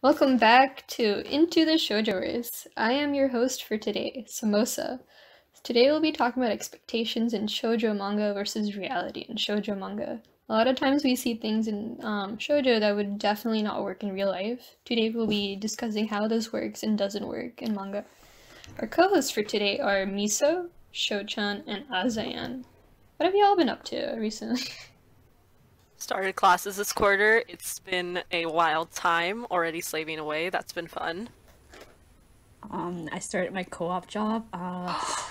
Welcome back to Into the Shoujo-Verse. I am your host for today, Samosa. Today we'll be talking about expectations in shoujo manga versus reality in shoujo manga. A lot of times we see things in shoujo that would definitely not work in real life. Today we'll be discussing how this works and doesn't work in manga. Our co-hosts for today are Miso, Shochan, and Azayan. What have you all been up to recently? Started classes this quarter. It's been a wild time already slaving away. That's been fun. I started my co-op job.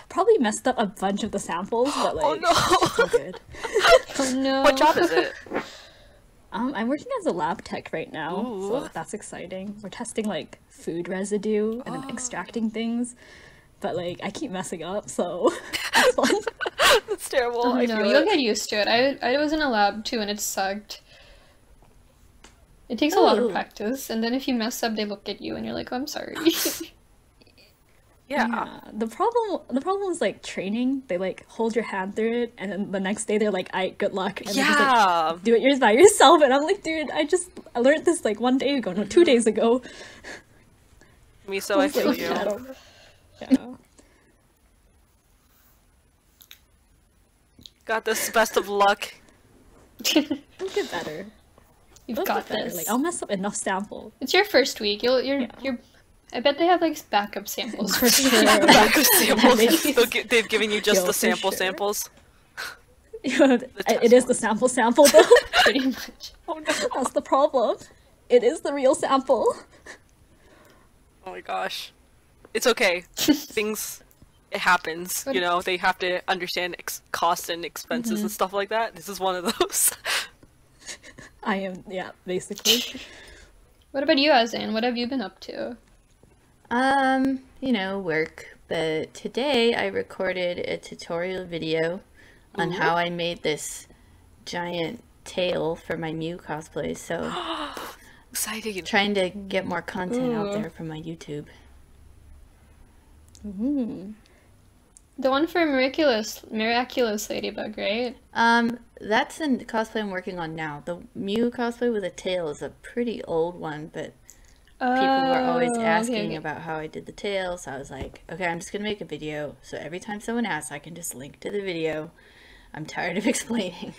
Probably messed up a bunch of the samples, but like, Oh no! it's all good. Oh no. What job is it? I'm working as a lab tech right now, Ooh. so that's exciting. We're testing like food residue and then extracting things, but like I keep messing up, so it's fun. That's terrible. Oh I no, feel you'll it. get used to it. I was in a lab too and it sucked. It takes a lot of Ooh. practice, and then if you mess up, they look at you and you're like, oh, I'm sorry. Yeah. The problem is like training. They like hold your hand through it, and then the next day they're like, "I good luck," and they just Yeah. like do it yours by yourself. And I'm like, dude, I learned this like 1 day ago, no, 2 days ago. Miso, I It's feel like, you. I don't know. Yeah. Got this. Best of luck. It'll get better. You've It'll got get better. this. Like I'll mess up enough sample. It's your first week. You're. I bet they have like backup samples for sure. Backup samples. Maybe. They've given you just Yo, the for sample sure. samples. It is the sample though. Pretty much. Oh no. That's the problem. It is the real sample. Oh my gosh. It's okay. Things. It happens. But- You know, they have to understand costs and expenses and stuff like that. This is one of those. I am, yeah, basically. What about you, Azan? What have you been up to? Work. But today I recorded a tutorial video on how I made this giant tail for my Mew cosplay. So Exciting. trying to get more content out Ooh. there for my YouTube. The one for Miraculous Ladybug, right? That's the cosplay I'm working on now. The Mew cosplay with a tail is a pretty old one, but people were always Oh, asking okay. about how I did the tail, so I was like, okay, I'm just gonna make a video, so every time someone asks, I can just link to the video. I'm tired of explaining.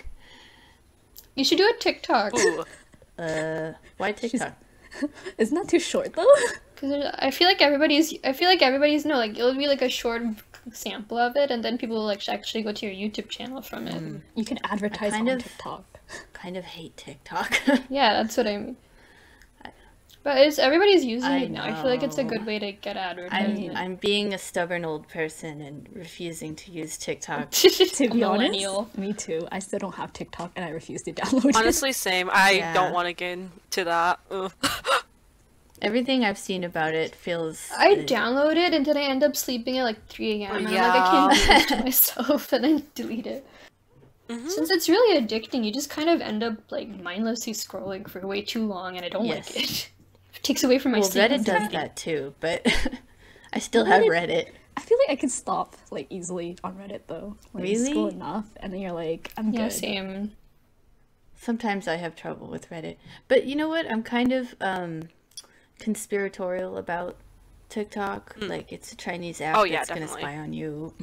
You should do a TikTok. Ooh. Why TikTok? Isn't that too short though? Because I feel like everybody's no, like it'll be like a short sample of it, and then people will like actually go to your YouTube channel from it. You can advertise kind on of- TikTok. Kind of hate TikTok. Yeah, that's what I mean. But everybody's using I it now. I feel like it's a know. good way to get advertisement. I'm being a stubborn old person and refusing to use TikTok. To be Millennial. honest, me too. I still don't have TikTok and I refuse to download it. Honestly, same. I Yeah. don't want to get into that. Ugh. Everything I've seen about it feels. I download it and then I end up sleeping at like 3 a.m. and I'm like, I Yeah. can't do this to myself, and then delete it. Since it's really addicting, you just kind of end up like mindlessly scrolling for way too long, and I don't like Yes. it. It takes away from my Well, sleep. Reddit does that too, but I still have Reddit. I feel like I could stop like easily on Reddit though. Like, you Really? scroll enough and then you're like, I'm Yeah, good. same. Sometimes I have trouble with Reddit. But you know what? I'm kind of conspiratorial about TikTok. Like, it's a Chinese app Oh, yeah, that's going to definitely. spy on you.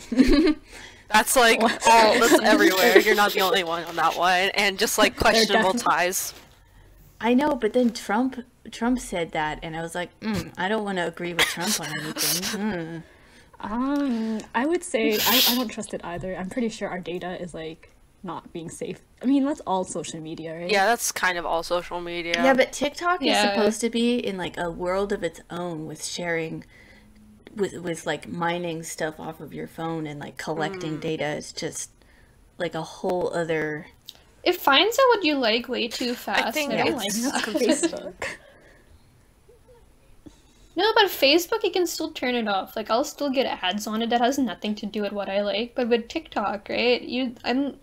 That's like that's everywhere. You're not the only one on that one. And just like questionable definitely- ties. I know, but then Trump said that, and I was like, I don't want to agree with Trump on anything. I would say I don't trust it either. I'm pretty sure our data is like not being safe. I mean, that's all social media, right? Yeah, that's kind of all social media. Yeah, but TikTok is Yeah. supposed to be in like a world of its own with sharing, with like mining stuff off of your phone and like collecting data. It's just like a whole other. It finds out what you like way too fast. think and I don't it's- like that. Facebook. No, but Facebook, you can still turn it off. Like, I'll still get ads on it that has nothing to do with what I like. But with TikTok, right?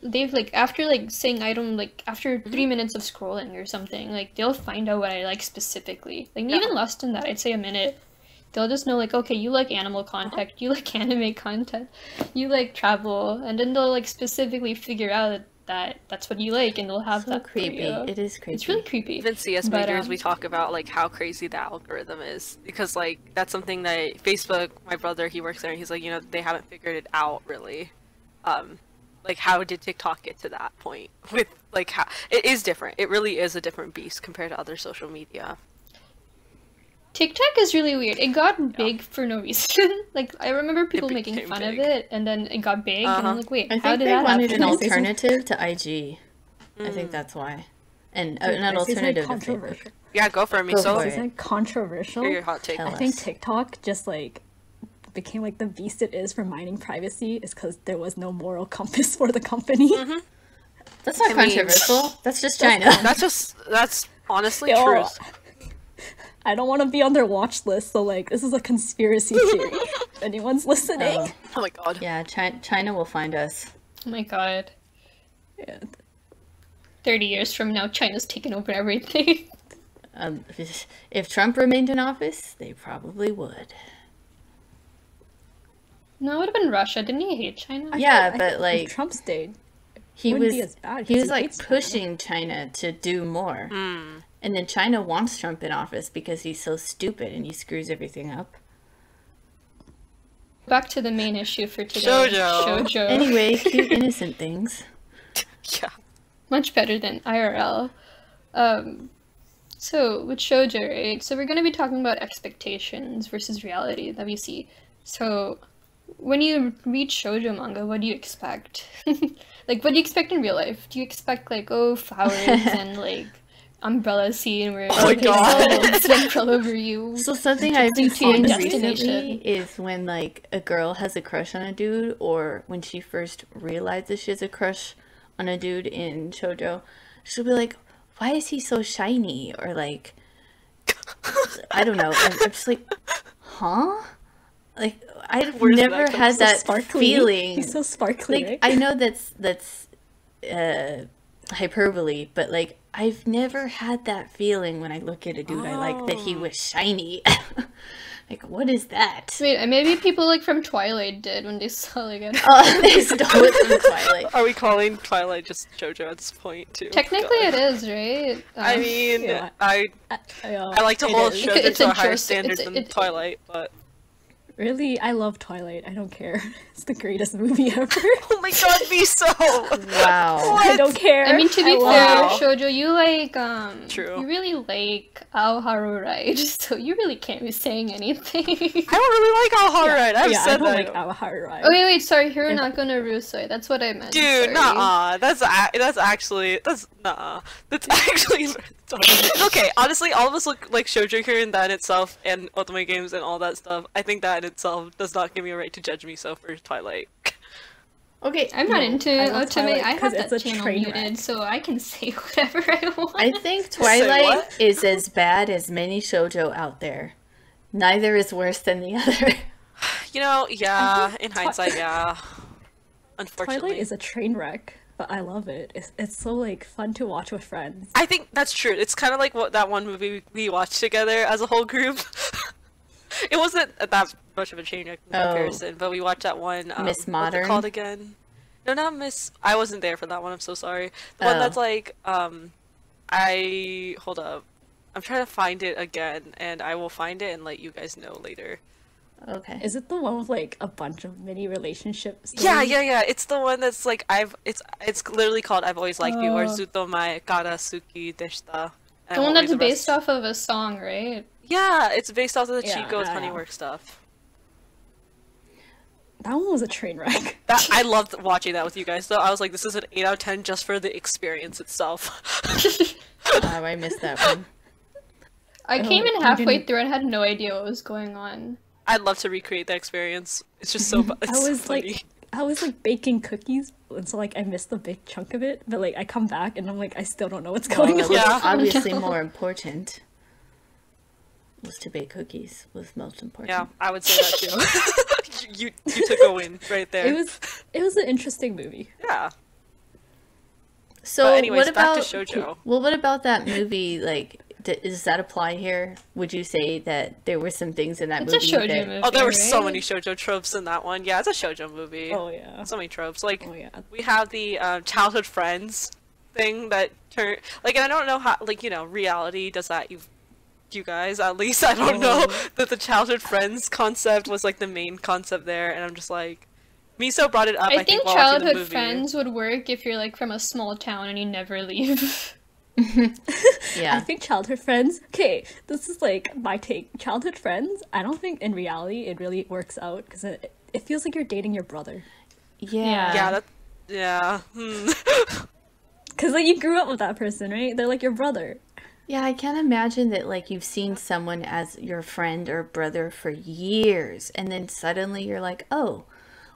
They've like after like saying I don't like after 3 minutes of scrolling or something, like they'll find out what I like specifically. Like even less than that, I'd say a minute. They'll just know like, okay, you like animal content, you like anime content, you like travel, and then they'll like specifically figure out that's what you like, and they'll have So that for creepy. you. It is creepy. It's really creepy. Even CS But, majors, we talk about like how crazy the algorithm is, because like that's something that Facebook, my brother, he works there, and he's like, you know, they haven't figured it out really. Like how did TikTok get to that point with like how it is different. It really is a different beast compared to other social media. TikTok is really weird. It got big for no reason. Like, I remember people making became fun big. of it, and then it got big, and I'm like, wait, I how think did they that wanted happen? an alternative to IG. I think that's why. And an alternative to Facebook. controversial. Yeah, go for it, Go Miso. for Is it. it controversial? Hear your hot take. Tell I us. think TikTok just like became like the beast it is for mining privacy is because there was no moral compass for the company. That's not I mean- controversial. That's just China. That's honestly Yo, true. I don't want to be on their watch list, so like this is a conspiracy theory. If anyone's listening, Oh, Oh my god. yeah, China will find us. Oh my god. yeah. 30 years from now, China's taken over everything. If Trump remained in office, they probably would. No, it would have been Russia. Didn't he hate China? Yeah, I but think like if Trump stayed, he wouldn't was be as bad, he 'cause was he like hates China. pushing China to do more. And then China wants Trump in office because he's so stupid and he screws everything up. Back to the main issue for today. Shoujo. Shoujo. Anyway, cute innocent things. Yeah. Much better than IRL. So with shoujo, right? So we're going to be talking about expectations versus reality that we see. So when you read shoujo manga, what do you expect? Like, what do you expect in real life? Do you expect like, oh, flowers and like umbrella scene where Oh my God. it's an umbrella over you? So something I've been to seeing destination. recently is when like a girl has a crush on a dude, or when she first realizes she has a crush on a dude in shoujo, she'll be like, "Why is he so shiny?" Or like, I don't know. I'm just like, huh? Like I've Where's that never come had So that sparkly. feeling. He's so sparkly. Like right? I know that's hyperbole, but like I've never had that feeling when I look at a dude I like that he was shiny. Like, what is that? Wait, maybe people like from Twilight did when they saw like a... Oh, they stole it from Twilight. Are we calling Twilight just JoJo at this point too? Technically God. it is, right? I mean, Yeah. I like to It hold is. JoJo It's to a a higher choice. standard It's- than it- Twilight, but Really, I love Twilight. I don't care. It's the greatest movie ever. oh my god, Miso! Wow. I don't care. I mean, to be love fair, it. Shoujo, you like, True. you really like Aoharu, right? So you really can't be saying anything. I don't really like Alright. I've yeah, I said don't that. like Aoharu. Oh, wait, sorry, Hirunaka no Rusoi. That's what I meant. Dude, sorry. nah. That's actually nah. That's actually okay. Honestly, all of us look like shoujo here, and that in itself, and Otome games and all that stuff. I think that in itself does not give me a right to judge me so for Twilight. Okay, I'm not into I love Otome. Twilight I have 'cause that it's a channel train muted, wreck. so I can say whatever I want. I think Say Twilight what? is as bad as many shoujo out there. Neither is worse than the other. You know, yeah. In hindsight, yeah. Unfortunately, Twilight is a train wreck, but I love it. It's so like fun to watch with friends. I think that's true. It's kind of like what that one movie we watched together as a whole group. It wasn't that much of a train wreck in Oh. comparison, but we watched that one. Miss What's Modern? it called again? No, not Miss. I wasn't there for that one. I'm so sorry. The one Oh. that's like, hold up. I'm trying to find it again, and I will find it and let you guys know later. Okay. Is it the one with like a bunch of mini relationships? Yeah. It's the one that's like It's literally called "I've Always Liked You" or Oh. "Zuto Mae Kara Suki Deshita." The one that's based off of a song, right? Yeah, it's based off of the Yeah, Chico's yeah. Honeywork stuff. That one was a train wreck. That I loved watching that with you guys. Though I was like, this is an 8 out of 10 just for the experience itself. Oh, I missed that one. I Oh, came in you halfway didn't- through and had no idea what was going on. I'd love to recreate that experience. It's just so. It's I was so funny. like, I was like baking cookies, and so like I missed a big chunk of it. But like I come back and I'm like, I still don't know what's going Well, on. Yeah. obviously No. more important was to bake cookies was most important. Yeah, I would say that too. you took a win right there. It was an interesting movie. Yeah. So But anyways, what back about to shoujo. Well, what about that movie like does that apply here? Would you say that there were some things in that It's movie a shoujo that... movie. Oh, there were so right? many shoujo tropes in that one. Yeah, it's a shoujo movie. Oh yeah. So many tropes. Like, Oh yeah. we have the childhood friends thing that turn like, and I don't know how, like, you know, reality does that. You guys, at least, I don't know that the childhood friends concept was like the main concept there, and I'm just like, Miso brought it up. I think while watching the childhood movie. friends would work if you're like from a small town and you never leave. I Yeah. think childhood friends. Okay, this is like my take. Childhood friends. I don't think in reality it really works out because it feels like you're dating your brother. Yeah. Yeah, yeah. Because like you grew up with that person, right? They're like your brother. Yeah, I can't imagine that, like, you've seen someone as your friend or brother for years, and then suddenly you're like, oh,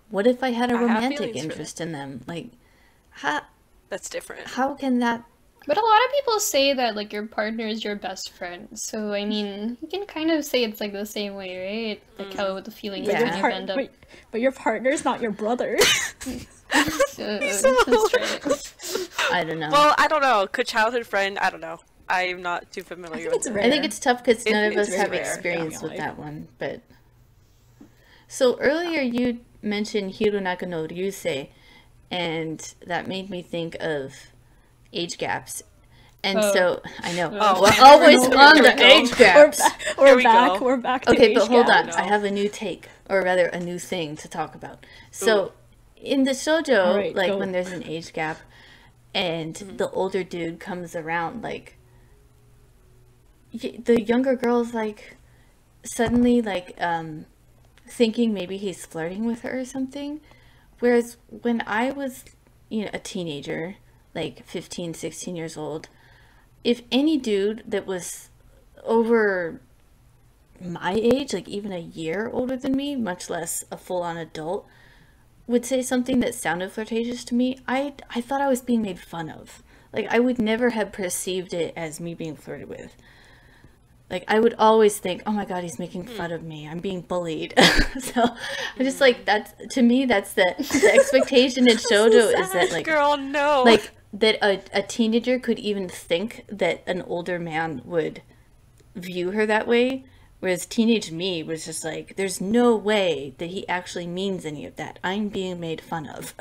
what if I had a I have romantic feelings for interest in them? Like, how That's different. how can that... But a lot of people say that like your partner is your best friend. So I mean, you can kind of say it's like the same way, right? Like how the feelings Yeah. when you end up. But your partner's not your brother. That's right. I don't know. Well, I don't know. Could childhood friend? I don't know. I'm not too familiar with it's it. rare. I think it's tough because none of it's us have rare, experience yeah. with that one, but... So earlier you mentioned Hirunaka no Ryusei, and that made me think of age gaps. And so, I know, Oh, we're okay. always Here we on go. the age gaps. Here We're we back. go. We're back to Okay, age but hold gap. on. No. I have a new take, or rather a new thing to talk about. So, in the shoujo, Alright, like go. when there's an age gap and the older dude comes around, like, the younger girl's like suddenly like thinking maybe he's flirting with her or something. Whereas when I was, you know, a teenager, like 15, 16 years old, if any dude that was over my age, like even a year older than me, much less a full-on adult, would say something that sounded flirtatious to me, I thought I was being made fun of. Like, I would never have perceived it as me being flirted with. Like, I would always think, oh my god, he's making fun of me. I'm being bullied. So, I'm just like, that's, to me, that's the expectation in shoujo is that, like, Girl, no. like, that a teenager could even think that an older man would view her that way. Whereas teenage me was just like, there's no way that he actually means any of that. I'm being made fun of.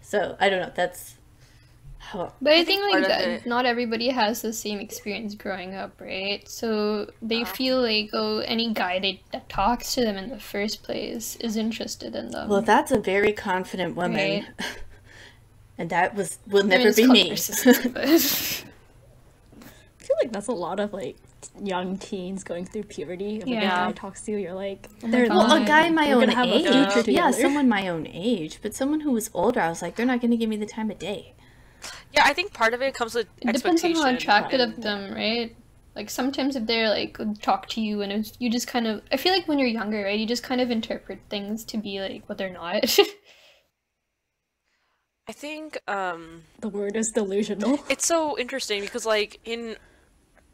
So, I don't know, that's how... But I think part like of that, it- not everybody has the same experience growing up, right? So they feel like, oh, any guy that talks to them in the first place is interested in them. Well, that's a very confident woman. Right. And that will I mean, never it's be called me. narcissism, but I feel like that's a lot of like young teens going through puberty. And when a Yeah. guy talks to you, you're like, my they're God. Well, a Fine. guy my We're own gonna have a age. future Yeah, together. someone my own age. But someone who was older, I was like, they're not going to give me the time of day. yeah, I think part of it comes with it depends on expectation. how attracted and- of them, right? Like sometimes if they're like talk to you and you just kind of, I feel like when you're younger, right, you just kind of interpret things to be like what they're not. I think the word is delusional. it's so interesting because like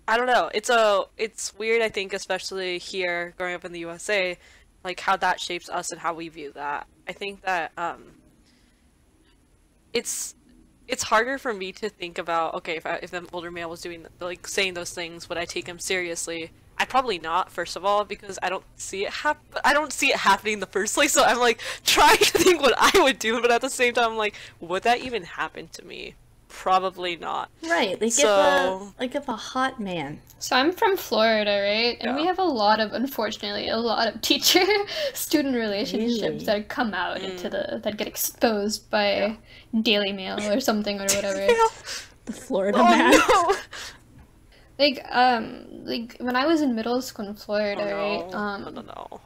I don't know, it's weird, I think, especially here growing up in the USA, like how that shapes us and how we view that. I think that it's harder for me to think about, okay, if an older male was doing like saying those things, would I take him seriously? I'd probably not, first of all, because I don't see it happening in the first place. So I'm like trying to think what I would do, but at the same time I'm like, would that even happen to me? Probably not. Right. Like, So- if a hot man. So I'm from Florida, right? And we Yeah. have unfortunately, a lot of teacher-student relationships Really? that come out into that get exposed by Daily Mail or something or whatever. The Florida Oh man. no! Like when I was in middle school in Florida, right? No.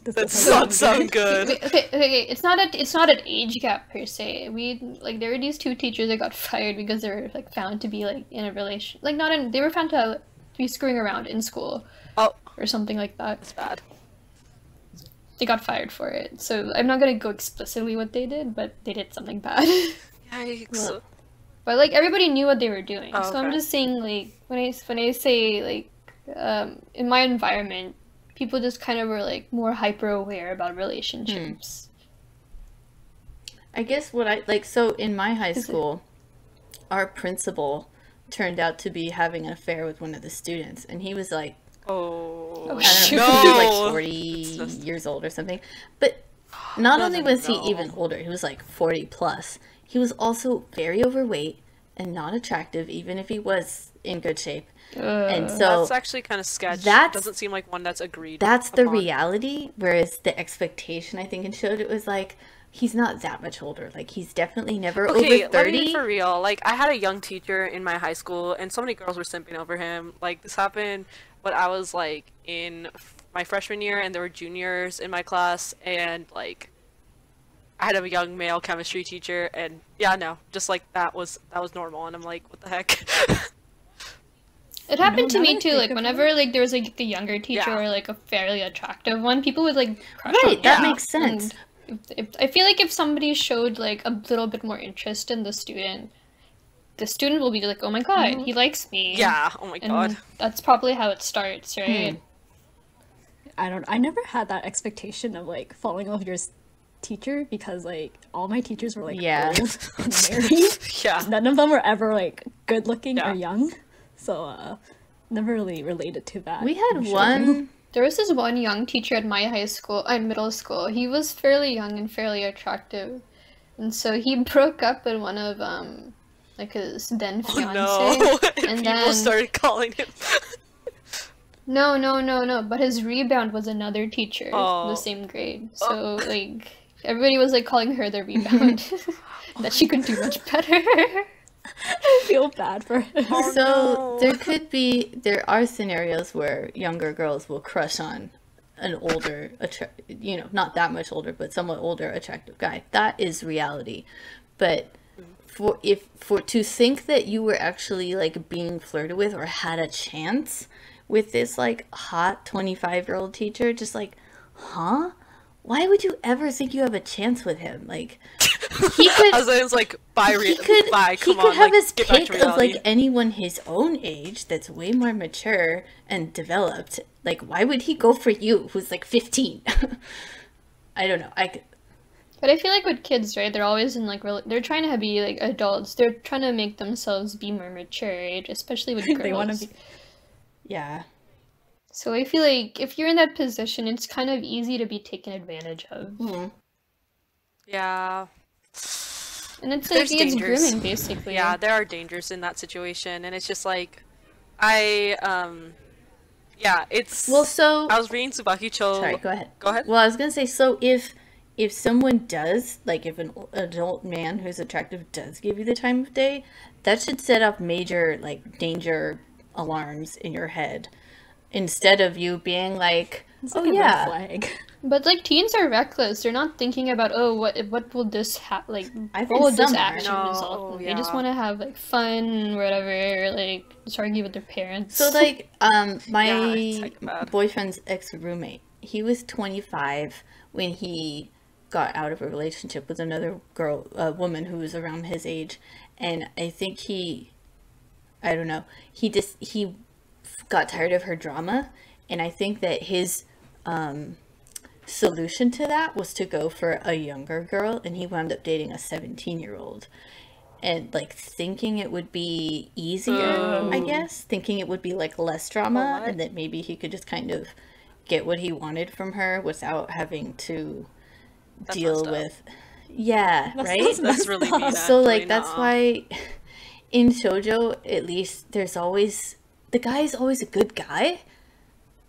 This That doesn't doesn't sound good. Okay, it's not an age gap per se. There were these two teachers that got fired because they were like found to be like in a relation, like not in, they were found to be screwing around in school Oh, or something like that. that's bad. They got fired for it. So I'm not gonna go explicitly what they did, but they did something bad. Yikes. But like everybody knew what they were doing. Oh, So I'm okay. just saying like when I say like in my environment, people just kind of were like more hyper aware about relationships. I guess what I like, so in my high it- school, our principal turned out to be having an affair with one of the students, and he was like, Oh, I don't know, shoot. he was like No! 40 years old or something. But not only was he even older, he was like 40 plus. He was also very overweight and not attractive, even if he was in good shape. And so That's actually kind of sketchy. that's- Doesn't seem like one that's agreed that's the upon. reality, whereas the expectation, I think, it showed it was like, he's not that much older. Like, he's definitely never Okay, over let me 30. be for real. Like, I had a young teacher in my high school, and so many girls were simping over him. Like, this happened when I was, like, in my freshman year, and there were juniors in my class, and, like, I had a young male chemistry teacher, and, yeah, no, just, like, that was normal, and I'm like, what the heck? It happened to now me that I too. think Like of whenever like there was like a younger teacher Yeah. or like a fairly attractive one, people would like crush Right, on that them. makes sense. And I feel like if somebody showed like a little bit more interest in the student will be like, "Oh my god, he likes me." Yeah, oh my And god. that's probably how it starts, right? I never had that expectation of like falling in love with your teacher because like all my teachers were like Yeah. old and married. Yeah. None of them were ever like good looking Yeah. or young. So never really related to that. We had in shoujo. one. There was this one young teacher at my high school, middle school. He was fairly young and fairly attractive, and so he broke up with one of like his then Oh fiance. no. And People then started calling him. no. But his rebound was another teacher, Oh. the same grade. So like everybody was like calling her the rebound, that she could do much better. I feel bad for him. Oh, So no. there are scenarios where younger girls will crush on an older, not that much older, but somewhat older, attractive guy. That is reality. But to think that you were actually like being flirted with or had a chance with this like hot 25-year-old teacher, just like, huh? Why would you ever think you have a chance with him? Like, he could. I was like, bye, He could, bye, he come could on, have like, his get back pick to of reality. like anyone his own age that's way more mature and developed. Like, why would he go for you, who's like 15? I don't know. But I feel like with kids, right? They're always in like they're trying to be like adults. They're trying to make themselves be more mature, right? Especially with girls. They want to be. Yeah. So I feel like if you're in that position, it's kind of easy to be taken advantage of. Yeah. And it's like There's it's dangers. grooming basically. Yeah, there are dangers in that situation, and it's just like, yeah, it's. Well, so I was reading Tsubaki Cho. sorry. Go ahead. Go ahead. Well, I was gonna say, so if someone does, like, if an adult man who's attractive does give you the time of day, that should set off major like danger alarms in your head, instead of you being like, It's oh like a red yeah, flag. But like teens are reckless. They're not thinking about what will this I what think will this some are. action No, result in? They just yeah. want to have like fun, whatever. Like just argue with their parents. So like Yeah, it's, my like, bad. boyfriend's ex-roommate, he was 25 when he got out of a relationship with another girl, a woman who was around his age, and I think I don't know, he got tired of her drama, and I think that his solution to that was to go for a younger girl, and he wound up dating a 17-year-old. And like thinking it would be easier, I guess, thinking it would be like less drama, what? and that maybe he could just kind of get what he wanted from her without having to That's deal messed up. with, yeah, right? sounds That's really messed mean. up. So like actually, that's nuh-uh. why in shoujo, at least, there's always the guy is always a good guy.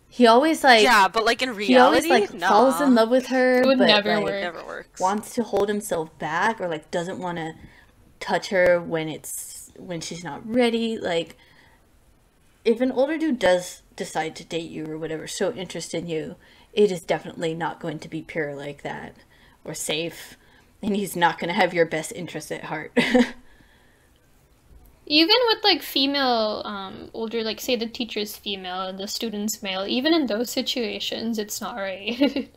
He always like Yeah, but like in he always reality, like falls in love with her, It would but never like, work. It never works. wants to hold himself back, or like doesn't want to touch her when she's not ready. Like, if an older dude does decide to date you or whatever, show interest in you, it is definitely not going to be pure like that or safe, and he's not going to have your best interest at heart. Even with like female, older, like say the teacher's female and the student's male, even in those situations, it's not right.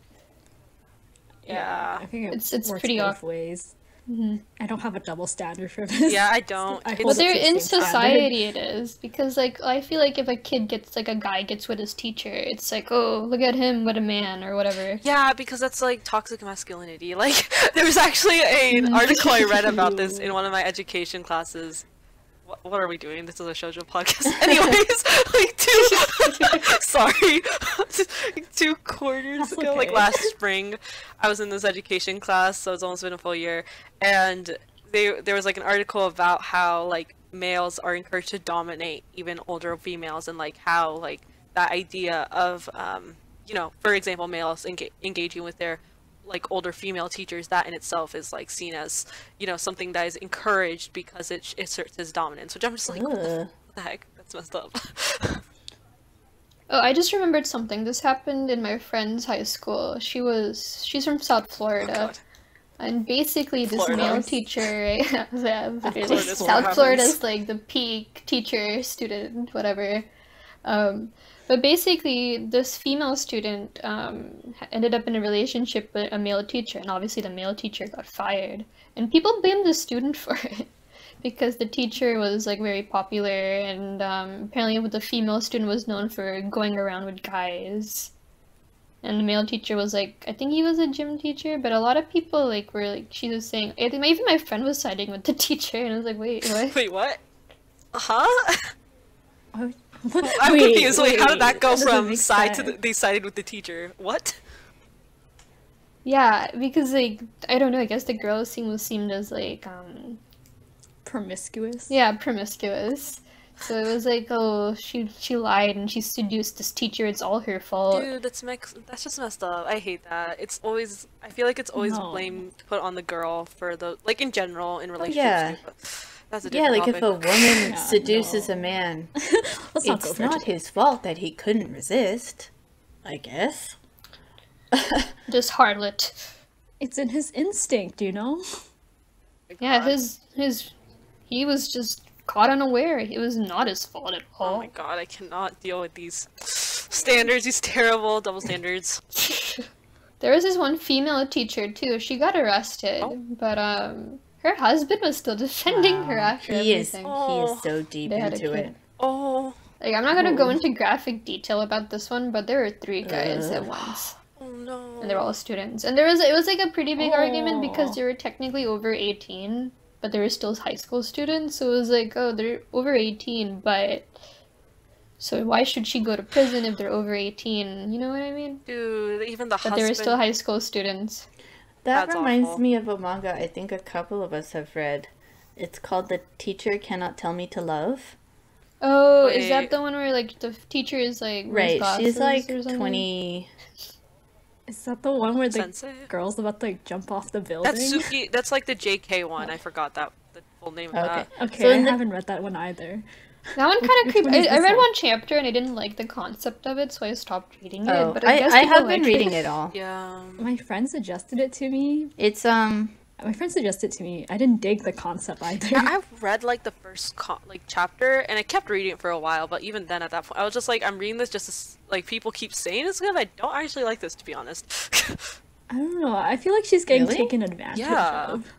Yeah. I think It's works pretty both awkward. ways. I don't have a double standard for this. Yeah, I don't. I It's- hold But it they're to the in same standard. society it is, because like I feel like if a kid gets like a guy gets with his teacher, it's like, oh, look at him, what a man, or whatever. Yeah, because that's like toxic masculinity. Like, there was actually an article I read about this in one of my education classes. what are we doing? This is a shoujo podcast. Anyways, like sorry, 2 quarters That's ago, okay. like last spring, I was in this education class, so it's almost been a full year, and there was like an article about how like males are encouraged to dominate even older females, and like how like that idea of you know, for example, males engaging with their like older female teachers, that in itself is like seen as, you know, something that is encouraged because it asserts his dominance, which I'm just like, what the heck, that's messed up. Oh, I just remembered something. This happened in my friend's high school. She's from South Florida. God. And basically this Florida. male teacher, yeah, literally, Florida's what South happens. Florida's like the peak teacher, student, whatever. But basically this female student ended up in a relationship with a male teacher, and obviously the male teacher got fired. And people blamed the student for it. Because the teacher was like very popular, and apparently the female student was known for going around with guys. And the male teacher was like, I think he was a gym teacher, but a lot of people like were like, she was saying, I think even my friend was siding with the teacher, and I was like, wait, what? Wait, what? Huh? What? I'm confused. Wait, how did that go doesn't from make side to sense. they sided with the teacher? What? Yeah, because like, I don't know, I guess the girl seemed as like, Promiscuous. yeah, promiscuous. So it was like, oh, she lied and she seduced this teacher, it's all her fault. Dude, that's just messed up. I hate that. It's always, I feel like it's always No. blame put on the girl for the, like in general in relationships. yeah. Too, but that's a Yeah, different like if a topic. woman Yeah, seduces no. a man, Let's not go it's there not today. his fault that he couldn't resist, I guess. Just harlot. It's in his instinct, you know? Yeah, God. he was just caught unaware. It was not his fault at Oh all. my god, I cannot deal with these standards, these terrible double standards. There was this one female teacher too. She got arrested, Oh. but her husband was still defending her after He is everything. so deep They had a into kid. it. Oh, Like, I'm not gonna go into graphic detail about this one, but there were 3 guys at Ugh. once, oh no. and they're all students. And it was like a pretty big argument because Aw. they were technically over 18, but they were still high school students. So it was like, oh, they're over 18, but so why should she go to prison if they're over 18? You know what I mean? Dude, even the But they were husband. still high school students. That That's reminds awful. me of a manga I think a couple of us have read. It's called The Teacher Cannot Tell Me to Love. Oh, is Wait. that the one where like the teacher is like wears Right, she's glasses like or something? 20. Is that the one where the Sensei? girl's about to like jump off the building? That's Suki. That's like the JK one. I forgot the full name of Okay. that. Okay, So I in the- haven't read that one either. That one kind of Which creeped. one is I this read one? one chapter and I didn't like the concept of it, so I stopped reading it. Oh, But I guess I people have been like reading it all. Yeah. My friend suggested it to me. It's My friend suggested it to me. I didn't dig the concept either. I've read like the first chapter, and I kept reading it for a while. But even then, at that point, I was just like, I'm reading this just as, like people keep saying it's good. I don't actually like this, to be honest. I don't know. I feel like she's getting Really? taken advantage Yeah. of.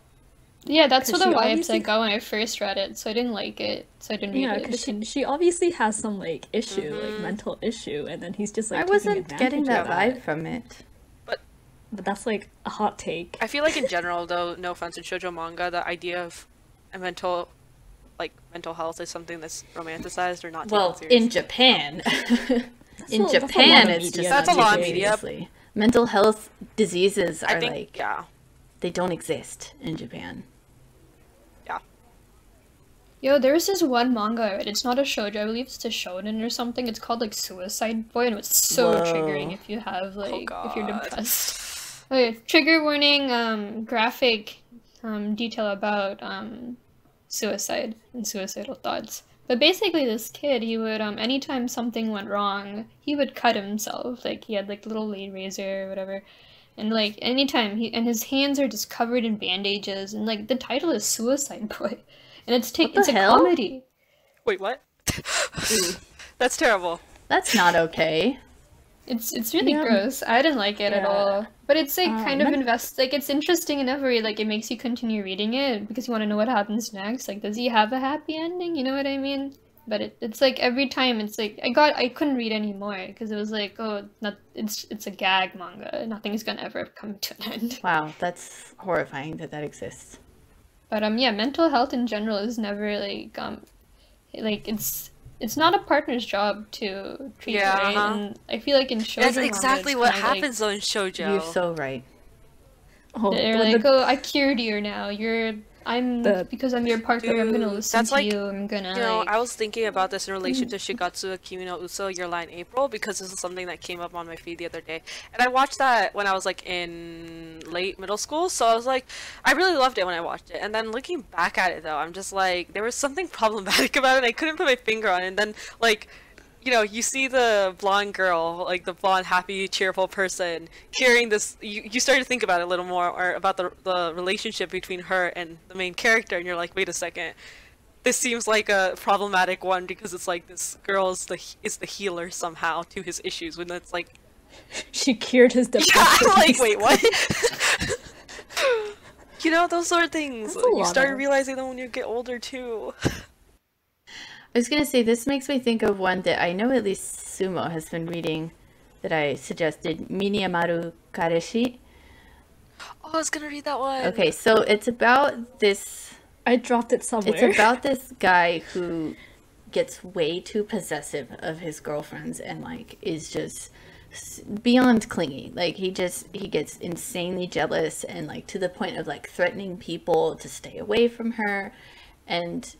Yeah, that's what 'Cause the she vibes I obviously- got when I first read it, so I didn't like it, so I didn't read Yeah, it. because she obviously has some like issue, like mental issue, and then he's just like I taking wasn't advantage getting that of that. vibe from it. But that's like a hot take. I feel like in general, though, no offense in shoujo manga, the idea of a mental health is something that's romanticized or not taken Well, seriously. in Japan. In that's a Japan, lot of it's media just That's a not lot of taken media. seriously. Mental health diseases I are think, like, yeah. they don't exist in Japan. Yo, there was this one manga I read. It's not a shoujo, I believe it's a shonen or something. It's called like Suicide Boy, and it was so Whoa. triggering if you have like if you're God. depressed. Okay, trigger warning, graphic detail about suicide and suicidal thoughts. But basically this kid, he would anytime something went wrong, he would cut himself. Like he had like little blade razor or whatever. And like anytime and his hands are just covered in bandages, and like the title is Suicide Boy. And it's the it's a hell? comedy. Wait, what? That's terrible. That's not okay. It's really Yeah. gross. I didn't like it at Yeah. all. But it's like kind of men- like it's interesting enough where like it makes you continue reading it because you want to know what happens next. Like, does he have a happy ending? You know what I mean? But it's like every time it's like I couldn't read anymore because it was like, oh, it's a gag manga. Nothing's gonna ever come to an end. Wow, that's horrifying that exists. But yeah, mental health in general is never like like it's not a partner's job to treat you Yeah, right, and I feel like in shoujo That's manga, exactly it's what kind of like happens though in shoujo. You're so right. Oh, they're when like, oh, I cured you now. Because I'm your partner, I'm gonna Dude, listen that's to like, you. I'm gonna like. I was thinking about this in relation to Shigatsu Kimi no Uso, Your Lie in April, because this is something that came up on my feed the other day. And I watched that when I was like in late middle school, so I was like, I really loved it when I watched it. And then looking back at it though, I'm just like, there was something problematic about it, and I couldn't put my finger on it. And then like, you see the blonde girl, like the blonde, happy, cheerful person carrying this. You start to think about it a little more, or about the relationship between her and the main character, and you're like, wait a second, this seems like a problematic one because it's like this girl is the healer somehow to his issues, when it's like, she cured his depression. yeah, I'm like, wait, what? Those sort of things. That's a You lot start of- realizing them when you get older too. I was gonna say, this makes me think of one that I know at least Sumo has been reading that I suggested, Miniyamaru Kareshi. Oh, I was gonna read that one. Okay, so it's about this. I dropped it somewhere. It's about this guy who gets way too possessive of his girlfriends and like is just beyond clingy. Like he gets insanely jealous and like to the point of like threatening people to stay away from her, and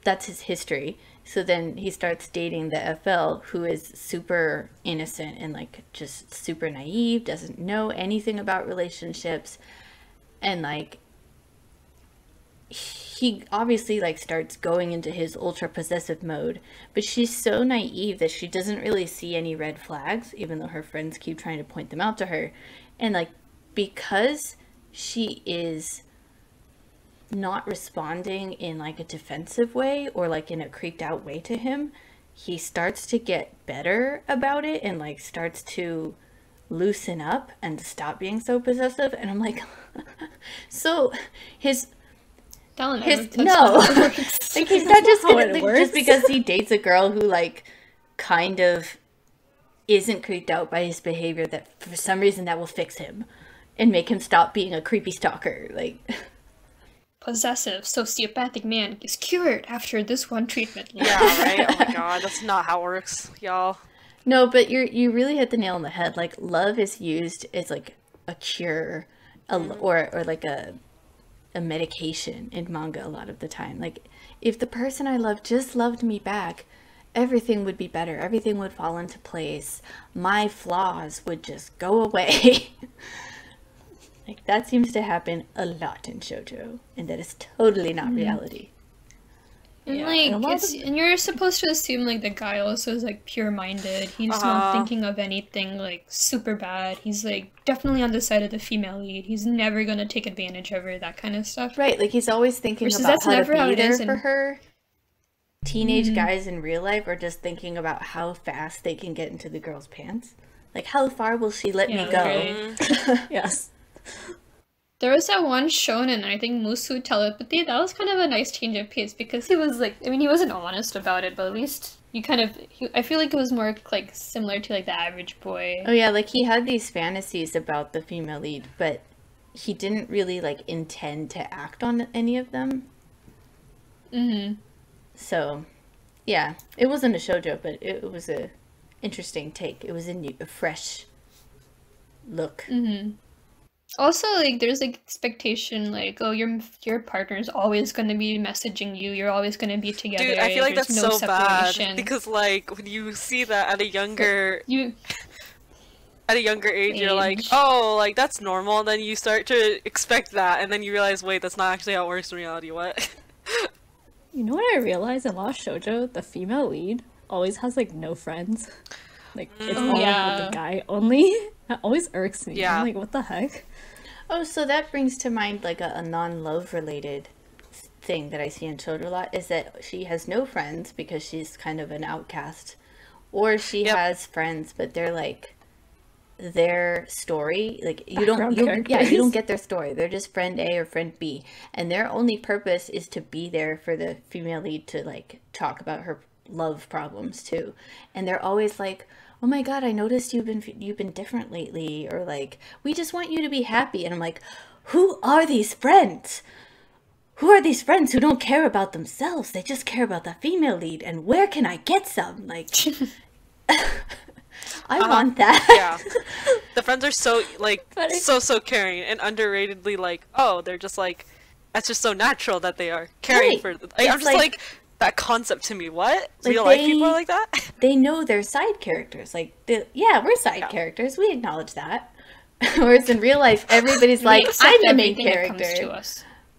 that's his history. So then he starts dating the FL, who is super innocent and like just super naive, doesn't know anything about relationships, and like he obviously like starts going into his ultra possessive mode, but she's so naive that she doesn't really see any red flags, even though her friends keep trying to point them out to her. And like, because she is not responding in like a defensive way or like in a creeped out way to him, he starts to get better about it and like starts to loosen up and stop being so possessive. And I'm like, so his no, like he's not just how gonna, it like, works. just because he dates a girl who like kind of isn't creeped out by his behavior, that for some reason that will fix him and make him stop being a creepy stalker. Like, Possessive, sociopathic man is cured after this one treatment. Yeah, right? Oh my god, that's not how it works, y'all. no, but you really hit the nail on the head. Like, love is used as like a cure, or like a medication in manga a lot of the time. Like, if the person I love just loved me back, everything would be better. Everything would fall into place. My flaws would just go away. Like, that seems to happen a lot in shoujo, and that is totally not reality. And Yeah, like, and a lot it's, and you're supposed to assume like the guy also is like pure-minded. He's not thinking of anything like super bad. He's like definitely on the side of the female lead. He's never gonna take advantage of her, that kind of stuff. Right, like he's always thinking Versus about that's how to never how be it there is for in- her. Teenage guys in real life are just thinking about how fast they can get into the girl's pants. Like, how far will she let me Yeah, go? right. Yes. There was that one shonen, I think Musu Telepathy, that was kind of a nice change of pace because he was like, I mean, he wasn't honest about it, but at least you kind of, I feel like it was more like similar to like the average boy. Oh yeah, like he had these fantasies about the female lead, but he didn't really like intend to act on any of them. Mm-hmm. So, yeah, it wasn't a shoujo, but it was a interesting take. It was a fresh look. Mm-hmm. Also, like, there's like expectation, like, oh, your partner's always gonna be messaging you. You're always gonna be together. Dude, I feel like There's that's no so bad separation. because like when you see that at a younger You, age, you're like, Age. oh, like that's normal. And then you start to expect that, and then you realize, wait, that's not actually how it works in reality. What? You know what I realized in Lost Shoujo? The female lead always has like no friends. Like it's all yeah. with the guy only. That always irks me. Yeah. I'm like, what the heck? Oh, so that brings to mind like a non-love related thing that I see in shoujo a lot, is that she has no friends because she's kind of an outcast, or she Yep. has friends but they're like their story, like you Background don't characters. you don't get their story. They're just friend A or friend B, and their only purpose is to be there for the female lead to like talk about her love problems too. And they're always like, oh my god, I noticed you've been different lately, or like, we just want you to be happy. And I'm like, who are these friends? who are these friends who don't care about themselves? They just care about the female lead, and where can I get some? Like, I want that. Yeah. The friends are so, like, so caring and underratedly, like, oh, they're just, like, that's just so natural that they are caring for, like, I'm just, like, that concept to me, what? Like, Real life people are like that? They know they're side characters. Like, yeah, we're side characters. We acknowledge that. Whereas in real life, everybody's like, I'm the main character.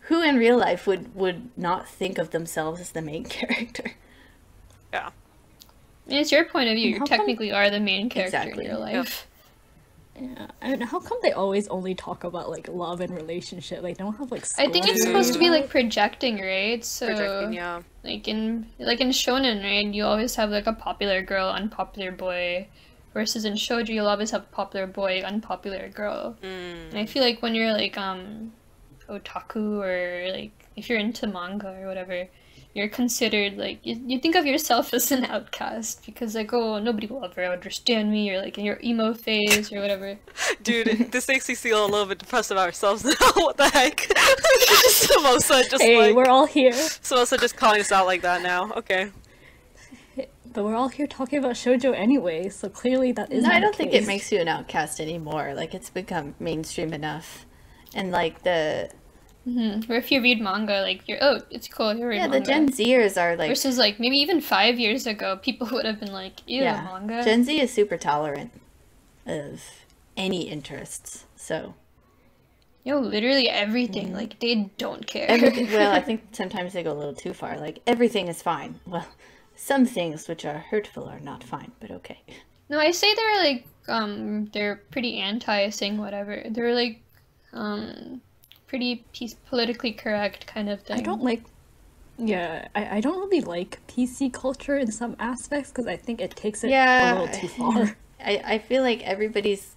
Who in real life would not think of themselves as the main character? Yeah. And it's your point of view. You technically are the main character in your life. Yeah, I don't know, how come they always only talk about, like, love and relationship? Like, they don't have, like, I think it's supposed to be, like, projecting, right? So, Projecting, yeah. like in shonen, right, you always have, like, a popular girl, unpopular boy, versus in shoujo, you'll always have popular boy, unpopular girl. And I feel like when you're, like, otaku, or, like, if you're into manga or whatever, you're considered, like, you think of yourself as an outcast, because, like, oh, nobody will ever understand me, or, like, in your emo phase, or whatever. Dude, this makes me feel a little bit depressed about ourselves now. What the heck? Samosa just, hey, like... we're all here. Samosa just calling us out like that now. Okay. But we're all here talking about shoujo anyway, so clearly that isn't No, I don't the think case. it makes you an outcast anymore. Like, it's become mainstream enough. And, like, the... Or if you read manga, like, you're, oh, it's cool, you read manga. Yeah, the Gen Zers are, like... Versus, like, maybe even 5 years ago, people would have been like, ew, manga. Gen Z is super tolerant of any interests, so... Yo, literally everything, like, they don't care. Well, I think sometimes they go a little too far. Like, everything is fine. Well, some things which are hurtful are not fine, but okay. No, I say they're, like, they're pretty anti saying whatever. They're, like, pretty politically correct kind of thing. I don't like... Yeah, I don't really like PC culture in some aspects, because I think it takes it a little too far. I feel like everybody's...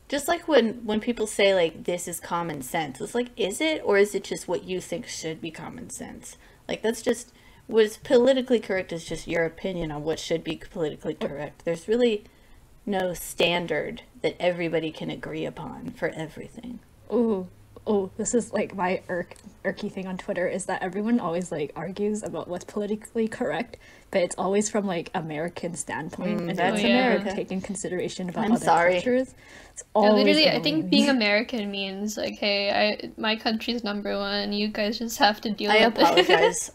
Just like when people say, like, this is common sense. It's like, is it? Or is it just what you think should be common sense? Like, that's just... What's politically correct is just your opinion on what should be politically correct. There's really no standard that everybody can agree upon for everything. Oh, this is, like, my irky thing on Twitter, is that everyone always, like, argues about what's politically correct, but it's always from, like, American standpoint, and that's they America. don't take in consideration about I'm other sorry. cultures. It's Yeah, always literally, I annoying think me. being American means, like, hey, my country's #1, you guys just have to deal I with it. apologize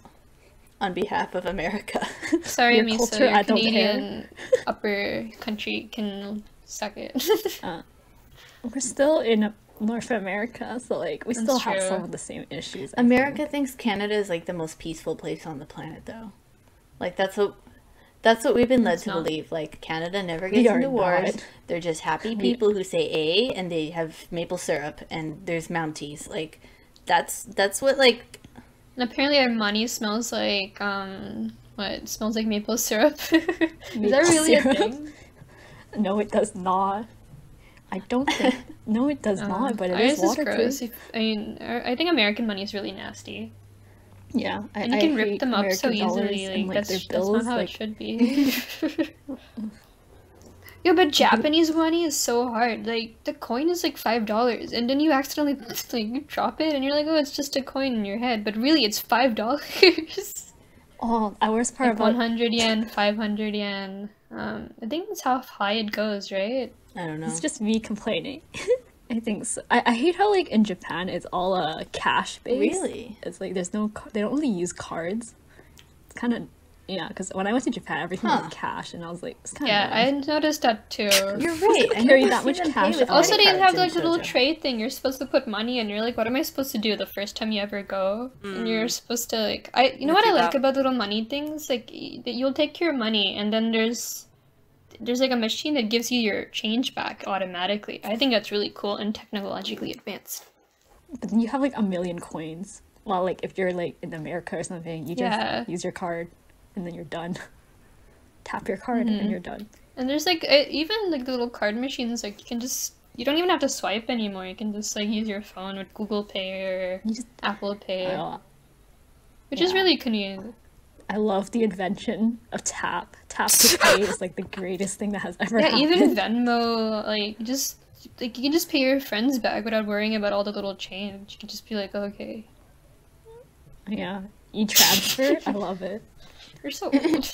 on behalf of America. Sorry, Your Misa, culture, your I don't Canadian upper country can suck it. We're still in North America, so, like, we still have true. some of the same issues. I America think. thinks Canada is, like, the most peaceful place on the planet, though. Like, that's what we've been led to believe. Like, Canada never gets into wars. They're just happy people who say A, and they have maple syrup, and there's Mounties. Like, that's what, like... And apparently our money smells like, what? It smells like maple syrup? Is that really a thing? No, it does not. I don't think... No, it does not, but it is waterproof. I mean, I think American money is really nasty. Yeah, And you can rip hate them up so American dollars easily. and, Like, like, their that's bills, not how like... it should be. Yo, but Japanese money is so hard. Like, the coin is like $5, and then you accidentally, like, you drop it, and you're like, oh, it's just a coin in your head. But really, it's $5. Oh, the worst part Like, about... 100 yen, 500 yen. I think that's how high it goes, right? I don't know. It's just me complaining. I think so. I hate how, like, in Japan it's all cash based. Really? It's like there's no they don't really use cards. It's kind of because when I went to Japan everything was cash and I was like it's kind of Yeah, I noticed that too. You're right. I carry never that see much them cash pay with out. Also, credit they have cards like in a little shoujo. tray thing. You're supposed to put money, and you're like, "What am I supposed to do the first time you ever go?" And you're supposed to like, you know what I like about little money things? Like, you'll take your money, and then there's like a machine that gives you your change back automatically. I think that's really cool and technologically advanced. But then you have like a million coins. Well, like if you're like in America or something, you just use your card, and then you're done. Tap your card and you're done. And there's like even like the little card machines, like you don't even have to swipe anymore. You can just like use your phone with Google Pay or Apple Pay, which is really convenient. I love the invention of tap to pay is like the greatest thing that has ever happened. Even Venmo, like you can just pay your friends back without worrying about all the little change. You can just be like, okay. Yeah. E-transfer, I love it. You're so old.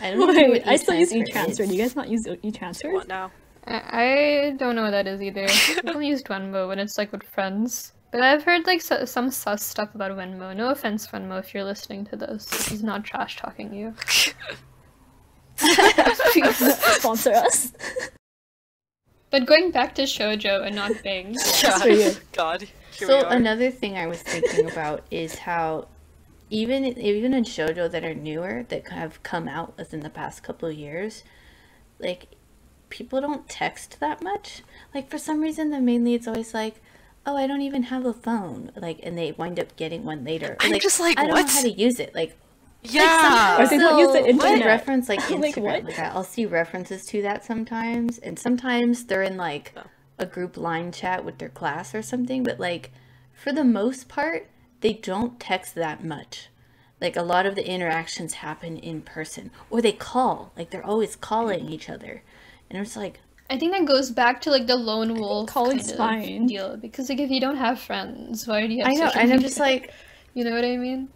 I don't know Wait, what I still use e-transfer e-transfer. Do is. you guys not use e-transfer? What now? I don't know what that is either. I've only used Venmo when it's like with friends. But I've heard like some sus stuff about Venmo. No offense, Venmo, if you're listening to this. This is not trash talking you. Sponsor us. But going back to shoujo and not Bing. for you. God. Here we So are. another thing I was thinking about is how even in shoujo that are newer that have come out within the past couple of years, like people don't text that much. Like for some reason, then mainly it's always like, oh, I don't even have a phone. Like, and they wind up getting one later. Or, I'm just like, I don't what? know how to use it. Like, Yeah. Or they don't use the Like internet. reference like Like, Instagram. what? Like I'll see references to that sometimes, and sometimes they're in like a group line chat with their class or something. But like for the most part, they don't text that much. Like a lot of the interactions happen in person, or they call. Like they're always calling each other, and it's like, I think that goes back to like the lone wolf calling's kind of fine. deal. Because like if you don't have friends, why do you have I know, social and I'm media? just like, You know what I mean?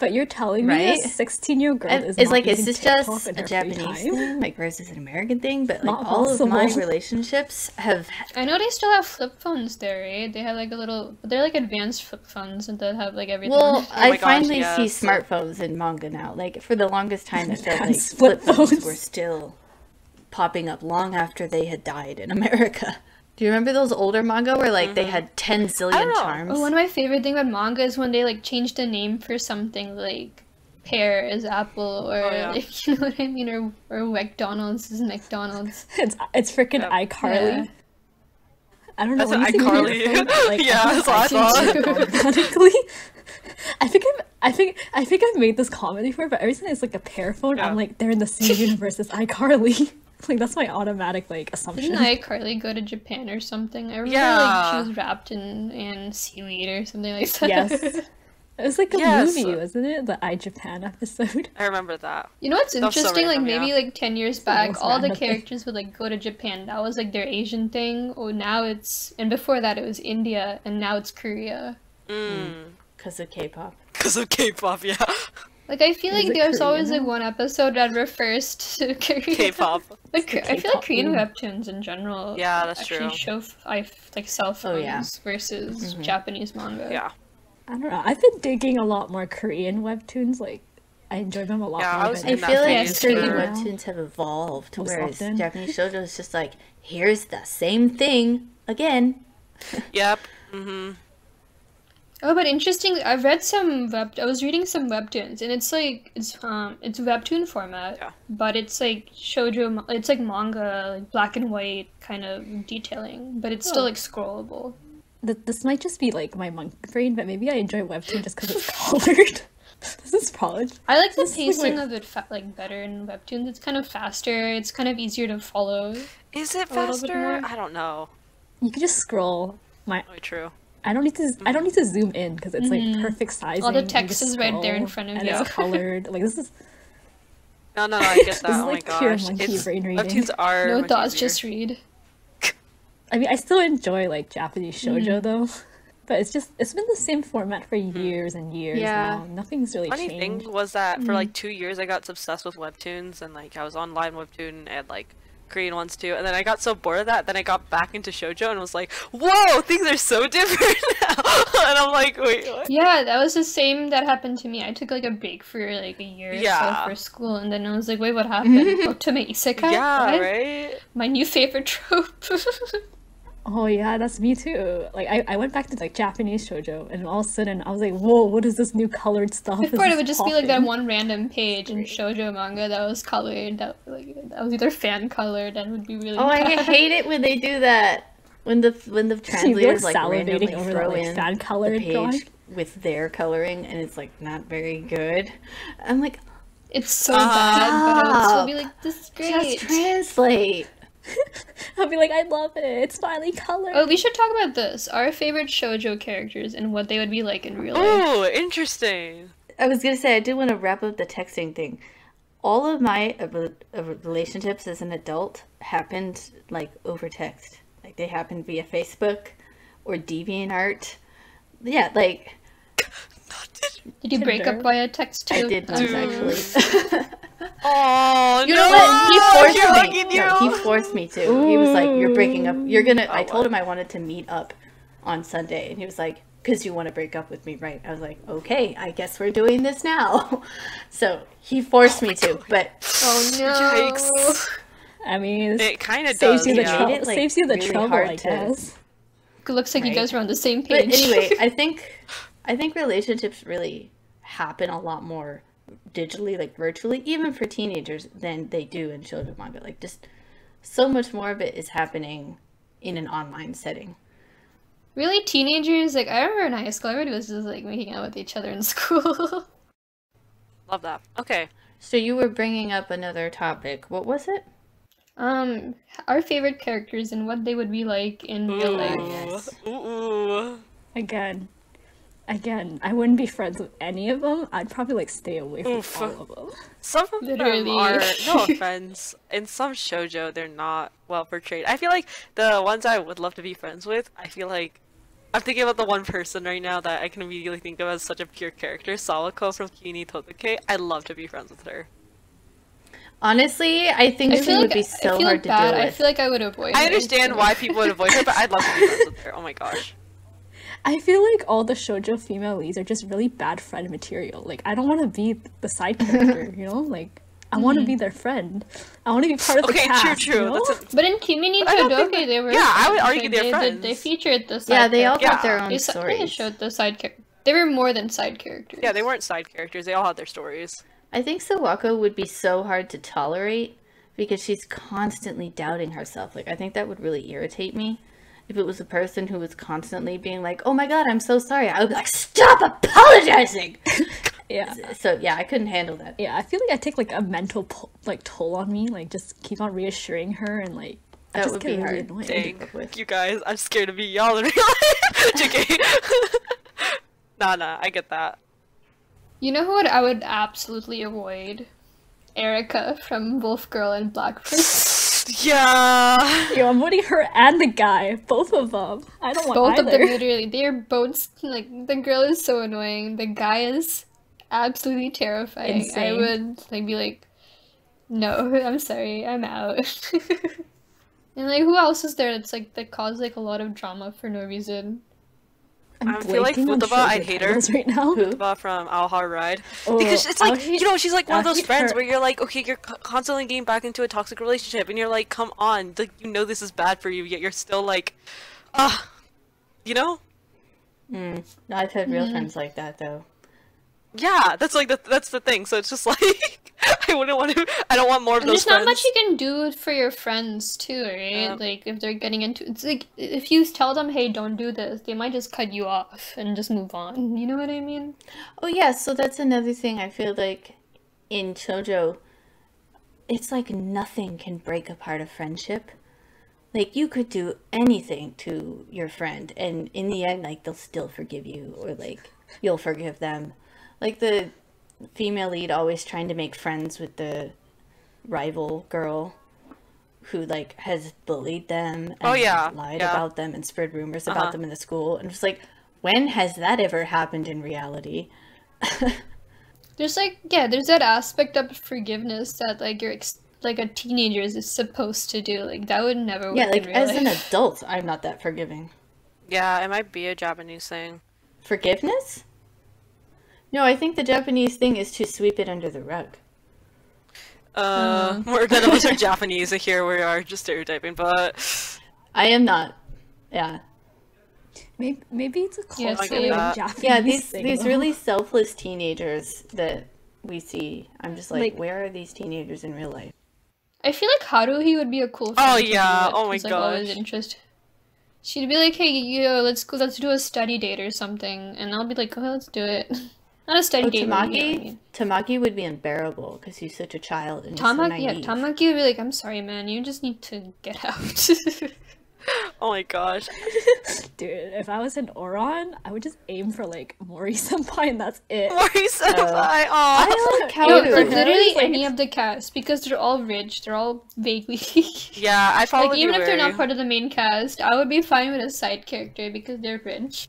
But you're telling me a Right? 16-year-old girl is it's not like, is using this TikTok just in a her free Japanese time? thing, like, or is this an American thing? But like Not all of my possible. relationships have, I know they still have flip phones there, right? They have like a little, but they're like advanced flip phones and they have like everything. well, on it. I my gosh, finally yes. see smartphones in manga now. Like for the longest time, it felt like Advanced flip flip phones phones. were still popping up long after they had died in America. Do you remember those older manga where like they had 10 I don't zillion know. charms? Oh, one of my favorite thing about manga is when they like change the name for something like pear is apple or yeah. like you know what I mean, or McDonald's is McDonald's. It's freaking Yep. iCarly. Yeah. I don't know. That's When an you say iCarly. your phone, like, Yeah, I that's what I think thought. automatically. I think I've made this comment before, but every time it's like a pear phone, Yeah. I'm like they're in the same universe as iCarly. Like that's my automatic like assumption. Didn't iCarly go to Japan or something? I remember like Yeah. she was wrapped in seaweed or something like that. Yes. It was like a Yes. movie, wasn't it? The iJapan episode. I remember that. You know what's That was so interesting? Like random, maybe yeah. like 10 years the back, most all the random thing. characters would like go to Japan. That was like their Asian thing. Oh, now it's and before that it was India, and now it's Korea. Because of K-pop. Because of K-pop, yeah. Like I feel Is like it there's Korean always like now? one episode that refers to Korea. K-pop. Like I feel like K-pop Korean boom. webtoons in general. Yeah, that's actually true. show like cell phones Oh, yeah. versus Japanese manga. Yeah. I don't know. I've been digging a lot more Korean webtoons. Like I enjoy them a lot Yeah, more. I was than I in that feel like phase, Korean too. webtoons have evolved, Most whereas often. Japanese shoujo is just like, here's the same thing again. Yep. Oh, but interesting. I've read some I was reading some webtoons, and it's like it's webtoon format, Yeah. but it's like shoujo. It's like manga, like black and white kind of detailing, but it's still Oh. like scrollable. This might just be like my monkey brain, but maybe I enjoy webtoon just because it's colored. This is college. I like the This is like pacing my- of it like better in webtoons. It's kind of faster. It's kind of easier to follow. Is it A little bit faster? more. I don't know. You can just scroll. Really true. I don't need to zoom in because it's like perfect sizing. All the You text just is right there in scroll, front of and you. it's colored. Like this is No, I get that. This is Oh my like pure gosh. monkey It's, brain reading. webtoons are No much thoughts, easier. just read. I mean, I still enjoy like Japanese shoujo though, but it's been the same format for years and years Yeah. now. Nothing's really Funny changed. thing was that for like 2 years I got obsessed with webtoons and like I was online webtoon and like Korean ones too, and then I got so bored of that, then I got back into shoujo and was like, whoa, things are so different now. And I'm like, wait, what? Yeah, that was the same that happened to me. I took like a break for like a year or Yeah. so for school, and then I was like, wait, what happened? Otome Isekai? Yeah, What? right? My new favorite trope. Oh yeah, that's me too. Like I went back to like Japanese shoujo, and all of a sudden I was like, whoa, what is this new colored stuff? Before Is it would this just be like that popping? one random page in shoujo manga that was colored, that was either fan colored and would be really Oh, I bad. hate it when they do that. When the translators like randomly salivating over throw that, like, in fan the colored page drawing. with their coloring, and it's like not very good. I'm like, It's so bad, but it would still be like, this is just great. translate. I'll be like, I love it. It's finally colored. Oh, we should talk about this. Our favorite shoujo characters and what they would be like in real life. Oh, interesting. I was gonna say I did want to wrap up the texting thing. All of my relationships as an adult happened like over text. Like they happened via Facebook or DeviantArt. Yeah, like Did you break up Tinder. via text too? I did once Dude. actually. Oh, You no! know what? He forced You're me. hugging you. No, he forced me to. He was like, "You're breaking up. You're gonna." I told what? him I wanted to meet up on Sunday, and he was like, "Cause you want to break up with me, right?" I was like, "Okay, I guess we're doing this now." So he forced me to, but Oh no! Yikes. I mean, It kind of saves does, you the yeah. trouble. Made it, like, Saves you the really trouble, hard I to- guess. It looks like you Right. guys were on the same But page. anyway, I think relationships really happen a lot more digitally, like virtually, even for teenagers than they do in shoujo manga. Like just so much more of it is happening in an online setting. Really, teenagers? Like, I remember in high school, everybody was just like making out with each other in school. Love that. Okay. So you were bringing up another topic. What was it? Our favorite characters and what they would be like in real life. Yes. Ooh. Again, I wouldn't be friends with any of them. I'd probably like stay away from Oof. all of them. Some of them Literally. are, no offense, in some shoujo, they're not well portrayed. I feel like the ones I would love to be friends with, I feel like I'm thinking about the one person right now that I can immediately think of as such a pure character, Sawako from Kini Todoke. I'd love to be friends with her. Honestly, I think I she feel would like be I so feel hard to bad. deal I with. feel like I would avoid I her, understand so- why people would avoid her, but I'd love to be friends with her. Oh my gosh. I feel like all the shoujo female leads are just really bad friend material. Like, I don't want to be the side character, you know? Like, I want to be their friend. I want to be part of the Okay, cast, true. you know? That's But in Kimi I don't think Todoke, they were. yeah, I would friends. argue Like, they're they friends. featured the side Yeah, they all characters. got their Yeah. own They stories. showed the side characters. They were more than side characters. Yeah, they weren't side characters. They all had their stories. I think Sawako would be so hard to tolerate because she's constantly doubting herself. Like, I think that would really irritate me. If it was a person who was constantly being like, "Oh my god, I'm so sorry," I would be like, "Stop apologizing!" Yeah. So yeah, I couldn't handle that. Yeah, I feel like I take like a mental toll on me. Like, just keep on reassuring her and like, I That just would get be really hard. annoyed. Dang. Dang, keep up with. you guys, I'm scared to be y'all in real life. JK. Nah, I get that. You know what I would absolutely avoid? Erica from Wolf Girl and Black Prince. Yeah. Yo, I'm avoiding her and the guy, both of them. I don't want Both of either. them literally. They're both like the girl is so annoying. The guy is absolutely terrifying. I Insane. would like be like, no, I'm sorry, I'm out. And like, who else is there that's like that caused like a lot of drama for no reason? I'm I feel like blanking on Futaba, I shoujo hate her. titles right now. Who? Futaba from Our Hard Ride. Oh, Because it's I'll like, hate- you know, she's like one of I'll those hate friends her. where you're like, okay, you're constantly getting back into a toxic relationship, and you're like, come on, like, you know this is bad for you, yet you're still like, you know? No, I've had real friends like that though. Yeah, that's like, that's the thing, so it's just like, I wouldn't want to, I don't want more of And those there's not friends. much you can do for your friends too, right? Yeah. Like if they're getting into it's like if you tell them, hey, don't do this, they might just cut you off and just move on. You know what I mean? Oh yeah, so that's another thing I feel like in shoujo, it's like nothing can break apart a friendship. Like you could do anything to your friend and in the end like they'll still forgive you or like you'll forgive them. Like the female lead always trying to make friends with the rival girl who like has bullied them and Oh, yeah, has lied yeah. about them and spread rumors Uh-huh. about them in the school and it's like when has that ever happened in reality? There's like there's that aspect of forgiveness that like like a teenager is supposed to do. Like that would never work Yeah, in like real as life. an adult, I'm not that forgiving. Yeah, it might be a Japanese thing. Forgiveness? No, I think the Japanese thing is to sweep it under the rug. None of us are Japanese here, we are just stereotyping, but I am not. Yeah. Maybe it's a Yeah, culturally same. Japanese Yeah, these thing, these though. really selfless teenagers that we see. I'm just like, Like- where are these teenagers in real life? I feel like Haruhi would be a cool friend Oh, to be yeah. with, Oh my who's, like, always gosh. interested. She'd be like, "Hey, let's do a study date or something," and I'll be like, "Oh, let's do it." Not a study Oh, date. but you know what I Tamaki? mean. Tamaki would be unbearable because he's such a child and he's so Tamaki, yeah, naive. Tamaki would be like, "I'm sorry, man. You just need to get out." oh my gosh. Dude, if I was in Oron, I would just aim for like Mori senpai and that's it. Mori senpai, aw. I like No, Kaoru. like literally It's like- any of the cast because they're all rich. They're all vaguely Yeah, I probably like even be if they're not wary. part of the main cast, I would be fine with a side character because they're rich.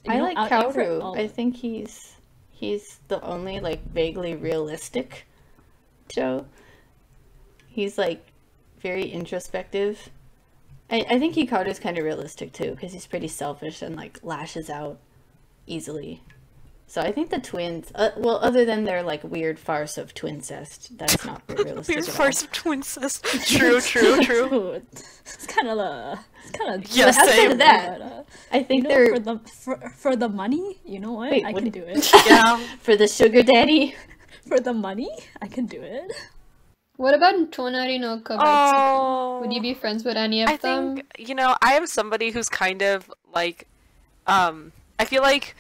You I know, like out for Kaoru. all- I think he's the only like vaguely realistic show. He's like very introspective. I think Hikaru's kind of realistic too, because he's pretty selfish and like lashes out easily. So I think the twins, well, other than their like weird farce of twincest, that's not very realistic Weird at all. farce of twincest. True. Ooh, it's kind of Yeah, Outside same. of that, but, I think you know, they're for the money, you know what? Wait, I what can did- do it. Yeah. for the sugar daddy. For the money, I can do it. What about Tonari no Kabatsuko? Oh. Would you be friends with any of I them? think, I am somebody who's kind of like, I feel like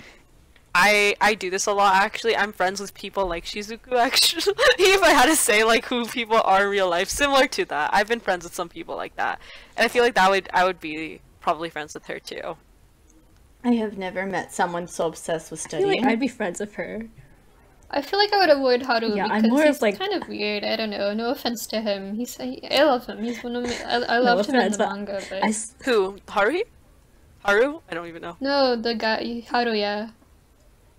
I do this a lot actually. I'm friends with people like Shizuku actually. If I had to say like who people are in real life, similar to that. I've been friends with some people like that. And I feel like I would be probably friends with her too. I have never met someone so obsessed with I feel like studying. I'd be friends with her. I feel like I would avoid Haru Yeah, I'm because more of, he's like- kind of weird. I don't know. No offense to him. I love him. He's one of me. I No loved him in offense, the but manga, but Who? Haru? I don't even know. no, the guy Haru. Yeah.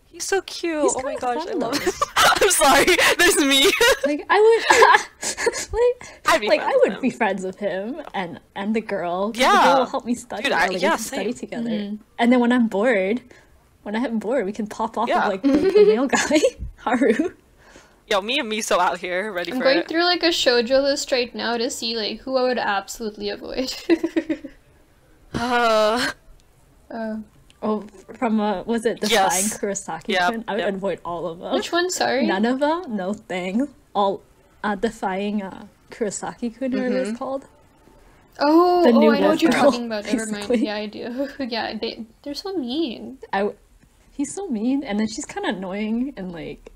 He's so cute. He's Oh my kinda gosh, I fun, love though. him. I'm sorry. There's me. Like I would, I'd be like friends I with would him. be friends with him and the girl. 'Cause the Yeah. girl will help me study. Dude, or, like, we yeah, can study same. together. Mm-hmm. And then when I'm bored, we can pop off Yeah. with like the male guy, Haru. Yo, me and Miso out here, ready I'm for going it. through like a shoujo list right now to see like who I would absolutely avoid. Oh, from was it Defying Yes. Kurosaki? Yep, I would yep. avoid all of them. Which one? Sorry. None of them, no thing. All Defying Kurosaki-kun, whatever it's called. Oh, The oh, new I know what you're girl, talking about. Never mind. basically. Yeah, I do. Yeah, they're so mean. He's so mean, and then she's kind of annoying, and like,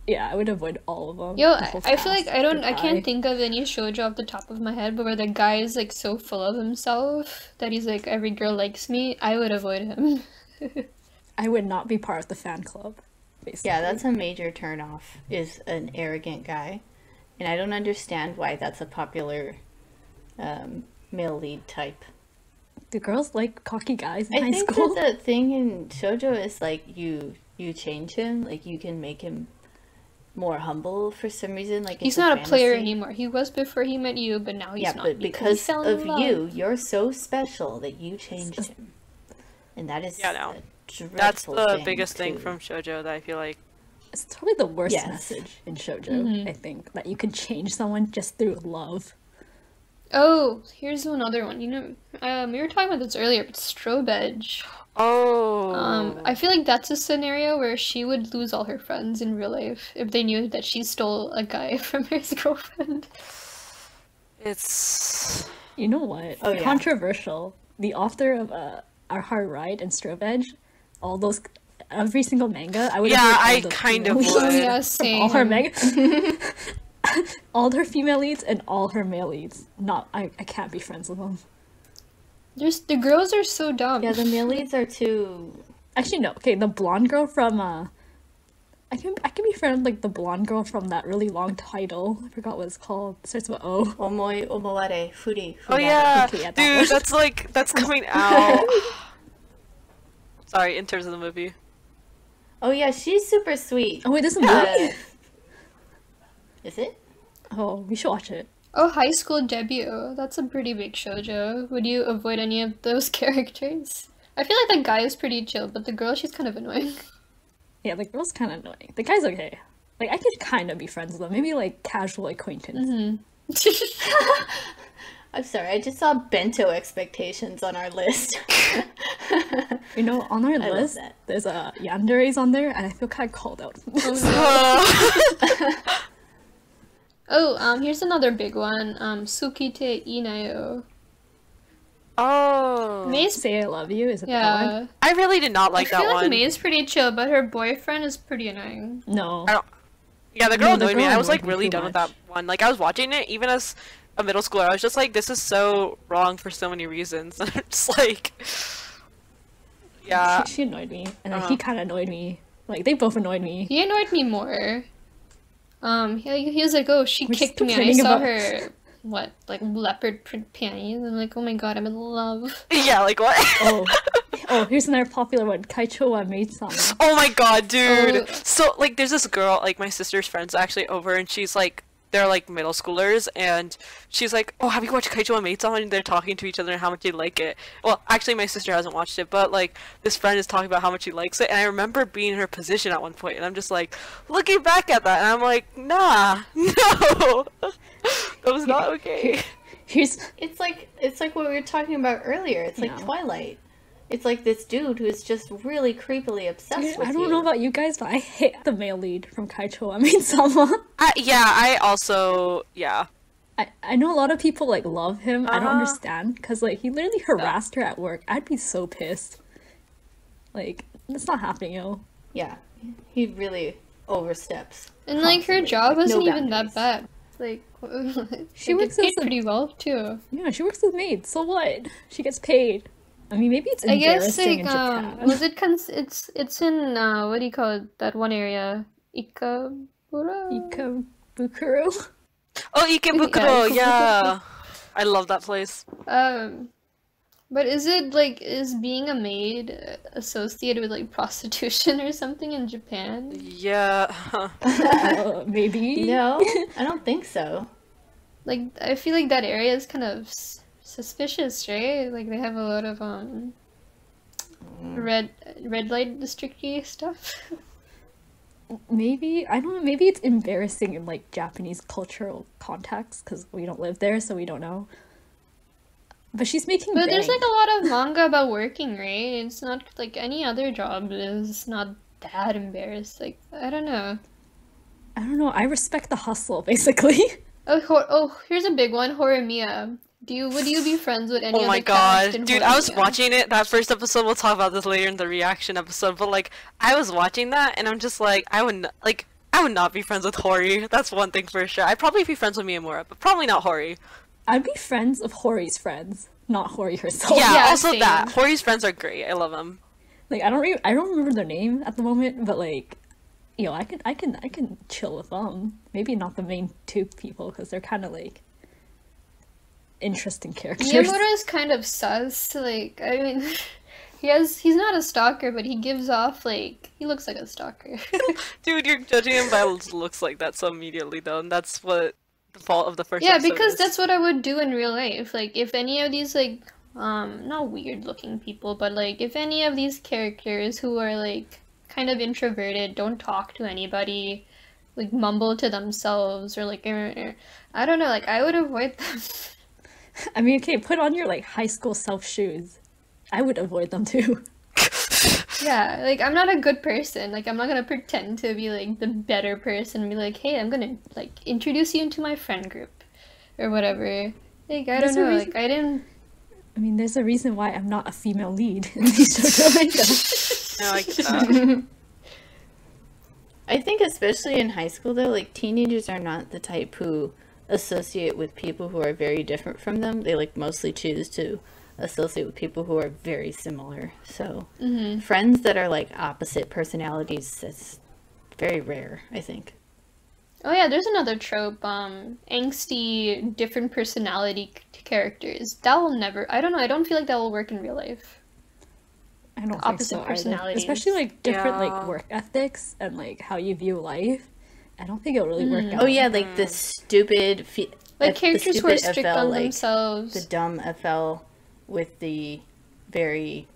yeah, I would avoid all of them. Yo, The whole I feel like cast. I can't Goodbye. think of any shoujo off the top of my head, but where the guy is like so full of himself that he's like every girl likes me, I would avoid him. I would not be part of the fan club. Basically. Yeah, that's a major turnoff, is an arrogant guy. And I don't understand why that's a popular male lead type. Do girls like cocky guys in I high think school? that the thing in shoujo is like you change him, like you can make him more humble for some reason. Like He's it's not a player fantasy. anymore. He was before he met you, but now he's Yeah, not. but he because fell in of love. you, you're so special that you changed him, and that is Yeah, no. a That's dreadful the biggest thing too. from shoujo that I feel like. It's totally the worst Yes. message in shoujo. Mm-hmm. I think that you can change someone just through love. Oh, here's another one. You know, we were talking about this earlier, but Strobe Edge. Oh. I feel like that's a scenario where she would lose all her friends in real life if they knew that she stole a guy from his girlfriend. It's. You know what? Oh, yeah. Controversial. The author of Our Hard Ride and Strobe Edge, every single manga, I would Yeah, avoid all I the kind female of leads would. Oh, yeah, from same. all her manga. All her female leads and all her male leads. I can't be friends with them. The girls are so dumb. Yeah, the male leads are too. Actually, no. Okay, the blonde girl from I can be friends with like the blonde girl from that really long title. I forgot what it's called. It starts with O. Omoi omoware furi. Oh yeah, Okay, yeah, that dude, one. that's coming out. Sorry, in terms of the movie. Oh yeah, she's super sweet. Oh wait, this is a Yeah. movie? Is it? Oh, we should watch it. Oh, High School Debut. That's a pretty big shoujo. Would you avoid any of those characters? I feel like the guy is pretty chill, but the girl, she's kind of annoying. Yeah, the girl's kind of annoying. The guy's okay. Like I could kind of be friends with him. Maybe like casual acquaintance. I'm sorry, I just saw bento expectations on our list. You know, on our love list, that. there's a yandere's on there, and I feel kind of called out. Oh, here's another big one. Sukite Inayo. Oh. May's, Say I love you. Is it that one? yeah. I really did not like I feel that like one. May's pretty chill, but her boyfriend is pretty annoying. No. I don't. Yeah, the girl No, the annoyed me. girl I was like annoyed me really too done with much. that one. Like I was watching it even as a middle schooler. I was just like, this is so wrong for so many reasons. And I'm just like, yeah. She annoyed me, and then Uh-huh. he kind of annoyed me. Like they both annoyed me. He annoyed me more. He was like, oh, she We're just kicked me. I complaining saw about- her, like leopard print panties. I'm like, oh my god, I'm in love. Yeah, like what? Oh, Oh, here's another popular one. Kaicho wa maid-sama. Oh my god, dude! Oh. So, like, there's this girl, like, my sister's friend's actually over, and she's like, they're like middle schoolers, and she's like, oh, have you watched Kaicho and Mates on? And they're talking to each other and how much they like it. Well, actually, my sister hasn't watched it, but like, this friend is talking about how much she likes it, and I remember being in her position at one point, and I'm just like, looking back at that, and I'm like, nah, no, that was not okay. It's like what we were talking about earlier. It's like Yeah. Twilight. It's like this dude who is just really creepily obsessed with you. I don't know about you guys, but I hate the male lead from Kaicho wa maid-sama. Yeah, I also, yeah. I know a lot of people like love him. I don't understand because like he literally harassed her at work. I'd be so pissed. Like it's not happening, yo. Yeah, he really oversteps. And like her constantly. job Like, wasn't no even that boundaries. bad. Like She like, works gets paid as a- pretty well too. Yeah, she works with maids. So what? She gets paid. I mean, maybe it's I guess embarrassing like in Japan. was it it's in what do you call it, that one area? Ikabura? Ikebukuro. Oh, Ikebukuro, Yeah, yeah. I love that place. But is being a maid associated with like prostitution or something in Japan? Yeah. Maybe. No, I don't think so. Like I feel like that area is kind of suspicious, right? Like they have a lot of red light district-y stuff. Maybe, I don't know, maybe it's embarrassing in like Japanese cultural context because we don't live there, so we don't know. But she's making But there's bank. like a lot of manga about working, right? It's not like any other job is not that embarrassed. Like I don't know. I don't know, I respect the hustle, basically. Oh, here's a big one, Horimiya. Would you be friends with any Oh other my cast god, in dude, I was Horimiya? watching it, that first episode, we'll talk about this later in the reaction episode, but like, I was watching that, and I'm just like, I would not be friends with Hori, that's one thing for sure. I'd probably be friends with Miyamura, but probably not Hori. I'd be friends of Hori's friends, not Hori herself. Yeah, yeah, also same. that. Hori's friends are great, I love them. Like I don't remember their name at the moment, but like, I can chill with them. Maybe not the main two people because they're kind of like interesting characters. Miyamura is kind of sus. Like, I mean, he's not a stalker, but he gives off like he looks like a stalker. Dude, you're judging him by looks like that so immediately though, and that's what the fault of the first Yeah, episode because is. that's what I would do in real life. Like, if any of these like not weird looking people, but like if any of these characters who are like kind of introverted, don't talk to anybody, like mumble to themselves or like I don't know, like I would avoid them. I mean, okay, put on your like high school self shoes. I would avoid them too. Yeah, like I'm not a good person. Like I'm not gonna pretend to be like the better person and be like, hey, I'm gonna like introduce you into my friend group or whatever. Like I There's don't a know, reason- like I didn't. I mean, there's a reason why I'm not a female lead in these shoujo manga. No, I get that. I think especially in high school though, like teenagers are not the type who associate with people who are very different from them. They like mostly choose to associate with people who are very similar. So friends that are like opposite personalities, it's very rare, I think. Oh yeah, there's another trope. Angsty, different personality characters. That will never. I don't know. I don't feel like that will work in real life. I don't think Opposite so either. personalities. Especially like different Yeah. like work ethics and like how you view life. I don't think it'll really work out. Oh yeah, like the stupid Like the characters who are stupid strict FL, on like, themselves. the dumb FL with the very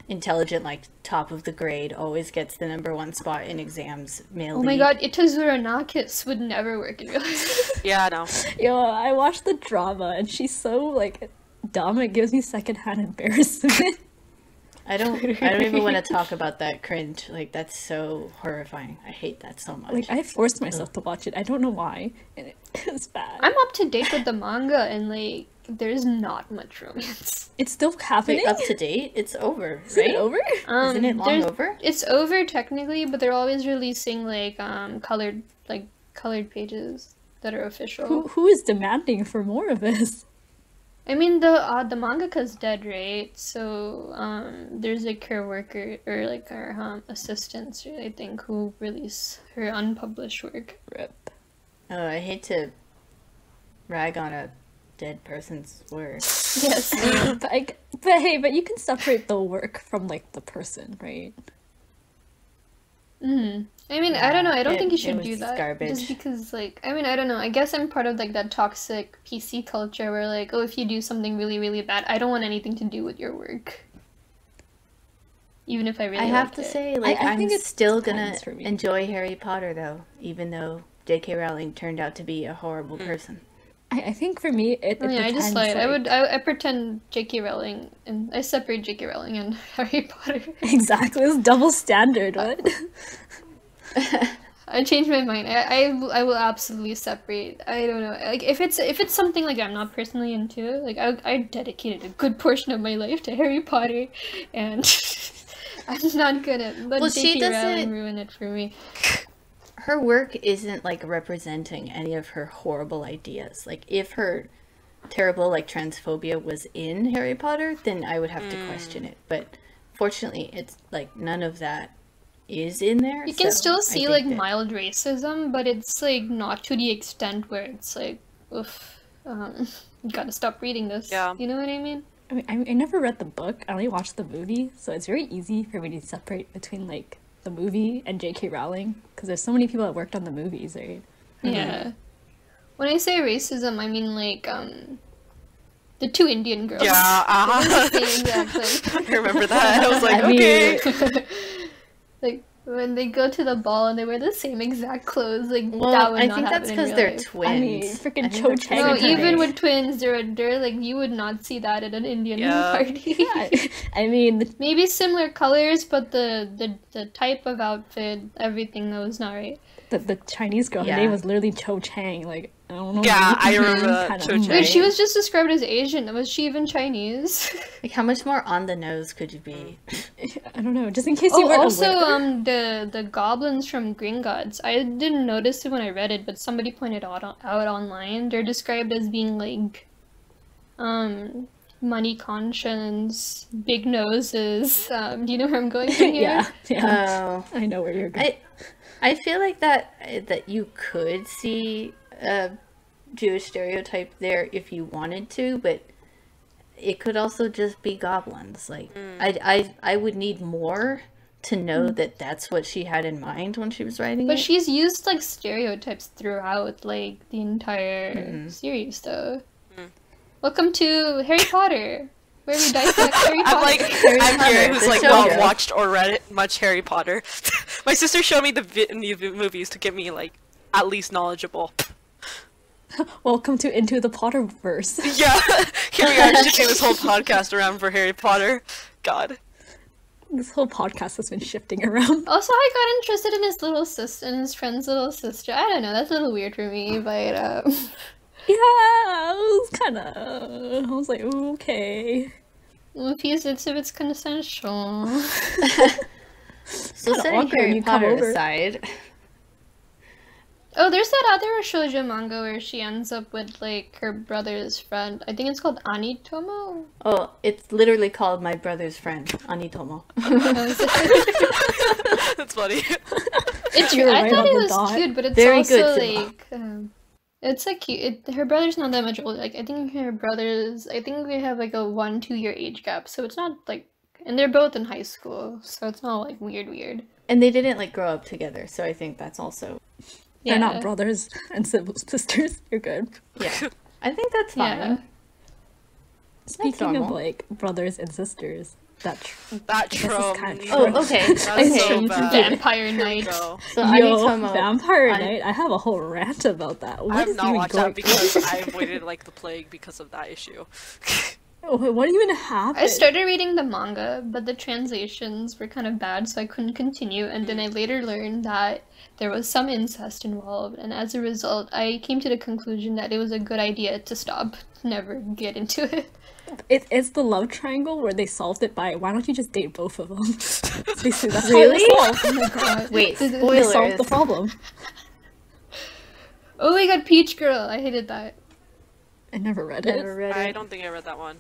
intelligent, like top of the grade, always gets the #1 spot in exams. Male Oh my lead. god, Itazura Nakis would never work in real life. Yeah, no. Yo, I watched the drama and she's so like dumb. It gives me secondhand embarrassment. I don't even want to talk about that cringe. Like that's so horrifying. I hate that so much. Like I forced myself to watch it. I don't know why, and it's bad. I'm up to date with the manga and like there's not much romance. It's still happening. Wait, up to date? It's over, Is it right? over? Isn't it long there's- over? It's over technically, but they're always releasing like colored pages that are official. Who is demanding for more of this? I mean the mangaka's dead, right? So there's like her worker or like her assistants, I think, who release her unpublished work. Rip. Oh, I hate to rag on a dead person's word. Yes. But But you can separate the work from like the person, right? I mean, I don't know. I don't think you it should was do that. garbage. Just because, like, I mean, I don't know. I guess I'm part of like that toxic PC culture where, like, oh, if you do something really, really bad, I don't want anything to do with your work. Even if I really I have liked to it. say, like, I I'm think it still gonna depends for me. enjoy Harry Potter though, even though J.K. Rowling turned out to be a horrible person. I think for me, it Oh, yeah, I depends. just lied. Like... I pretend J.K. Rowling and I separate J.K. Rowling and Harry Potter. Exactly, it's double standard. What? I changed my mind. I will absolutely separate. I don't know. Like if it's something like I'm not personally into, like I dedicated a good portion of my life to Harry Potter, and I'm not gonna let Well, she J.K. Rowling doesn't- ruin it for me. Her work isn't like representing any of her horrible ideas. Like, if her terrible like transphobia was in Harry Potter, then I would have to question it. But fortunately, it's like none of that is in there. You can so still I see think like that- mild racism, but it's like not to the extent where it's like, oof, you gotta stop reading this. Yeah. You know what I mean? I mean, I never read the book. I only watched the movie, so it's very easy for me to separate between like the movie and J.K. Rowling because there's so many people that worked on the movies, right? Yeah. When I say racism, I mean like the two Indian girls. Yeah, They're the same exact thing. I remember that. I was like, I mean- okay. Like when they go to the ball and they wear the same exact clothes, like Well, that would I not think happen that's in because real they're life. twins. I mean, freaking I think Cho that's Chang No, and because they're even Right. with twins, they're like you would not see that at an Indian Yeah. party. I mean, Maybe similar colors, but the type of outfit, everything that was not right. the Chinese girl, her Yeah. name was literally Cho Chang. Like, I don't know. Yeah, I remember Kinda- that, Cho Chang. Wait, she was just described as Asian. Was she even Chinese? Like, how much more on the nose could you be? I don't know. Just in case you Oh, weren't also, aware. the goblins from Gringotts. I didn't notice it when I read it, but somebody pointed out online. They're described as being like, money conscience, big noses. Do you know where I'm going from here? yeah. Oh, I know where you're going. I feel like that you could see a Jewish stereotype there if you wanted to, but it could also just be goblins. Like, I would need more to know that that's what she had in mind when she was writing But it. she's used like stereotypes throughout like the entire series, though. Welcome to Harry Potter, where we dissect Harry Potter. I'm like, I'm Potter, here who's the like shoujo. well watched or read much Harry Potter. My sister showed me the movies to get me like at least knowledgeable. Welcome to Into the Potterverse. Yeah, here we are shifting this whole podcast around for Harry Potter. God. This whole podcast has been shifting around. Also, I got interested in his little sister, and his friend's little sister. I don't know, that's a little weird for me, but Yeah, it was kind of. I was like, ooh, okay. well, if it's consensual. So kinda setting awkward when Harry you come Potter over. aside, Oh, there's that other shoujo manga where she ends up with like her brother's friend. I think it's called Anitomo. oh, it's literally called My Brother's Friend, Anitomo. That's funny. It's You're I right thought on it the was dot. cute, but it's Very also good, Simba. like it's like cute. Her brother's not that much older. Like I think her brothers. I think they have like a 1-2 year age gap, so it's not like. And they're both in high school, so it's not like weird. And they didn't like grow up together, so I think that's also They're Yeah. not brothers and sisters. You're good. yeah. I think that's fine. Yeah. Speaking of normal. like brothers and sisters, That this is trope. kind of- Oh, okay. That's so Okay. bad. Vampire Night. No. So yo, Anitomo. Vampire Ani- Night. I have a whole rant about that. I What have is not even watched going that because I avoided like the plague because of that issue. Oh, what even happened? I started reading the manga, but the translations were kind of bad, so I couldn't continue. And then I later learned that there was some incest involved, and as a result, I came to the conclusion that it was a good idea to stop, never get into it. It's the love triangle where they solved it by why don't you just date both of them? Basically, that's Really? how it was solved. Oh my god. Wait, They solved spoilers. the problem. Oh my god, Peach Girl! I hated that. I never read it. Never read I it. don't think I read that one.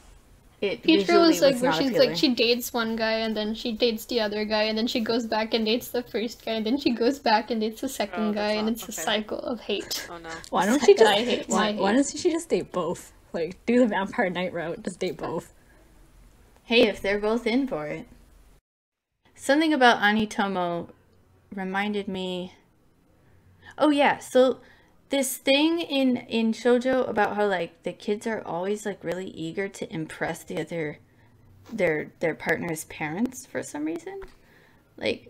It Peach Girl visually is like was where not she's appealing. like she dates one guy and then she dates the other guy and then she goes back and dates the first guy and then she goes back and dates the second Oh, guy that's and not- it's a okay. cycle of hate. Oh no. Why don't she That just I hate. why I hate. doesn't she just date both? Like do the Vampire Night route, just date both. Hey, if they're both in for it. Something about Anitomo reminded me. Oh yeah, so this thing in shoujo about how like the kids are always like really eager to impress the other their partner's parents for some reason. Like,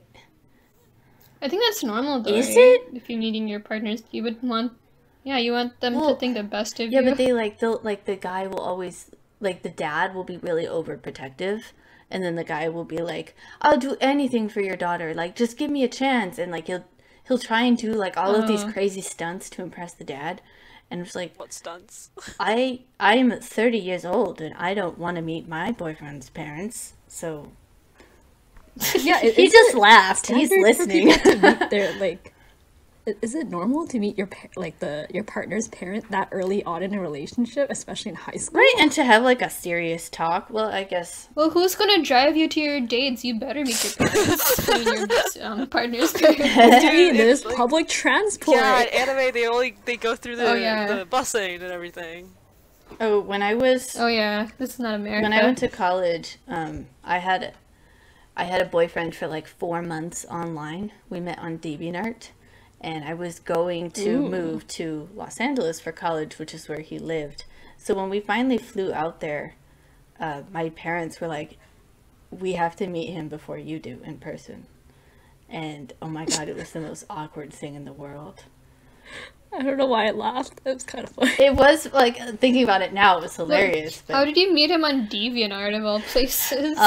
I think that's normal though, is right? it? If you're meeting your partners, you would want, yeah, you want them to think the best of Yeah, you. but they'll like the guy will always like the dad will be really overprotective, and then the guy will be like, "I'll do anything for your daughter. Like, just give me a chance." And like he'll try and do like all of these crazy stunts to impress the dad, and it's like, What stunts? I'm 30 years old and I don't want to meet my boyfriend's parents, so Yeah, he just laughed. He's listening. They're like, is it normal to meet your your partner's parent that early on in a relationship, especially in high school? Right, and to have like a serious talk. Well, I guess. Well, who's gonna drive you to your dates? You better meet your parents. I mean, your partner's parents. Dude, there's like- public transport. Yeah, in anime they go through the, Oh, yeah. the busing and everything. Oh, when I was Oh yeah, this is not America. when I went to college, I had a boyfriend for like 4 months online. We met on DeviantArt, and I was going to move to Los Angeles for college, which is where he lived. So when we finally flew out there, my parents were like, "We have to meet him before you do in person." And oh my god, it was the most awkward thing in the world. I don't know why I laughed. It was kind of funny. It was like, thinking about it now, it was hilarious. How did you meet him on DeviantArt of all places?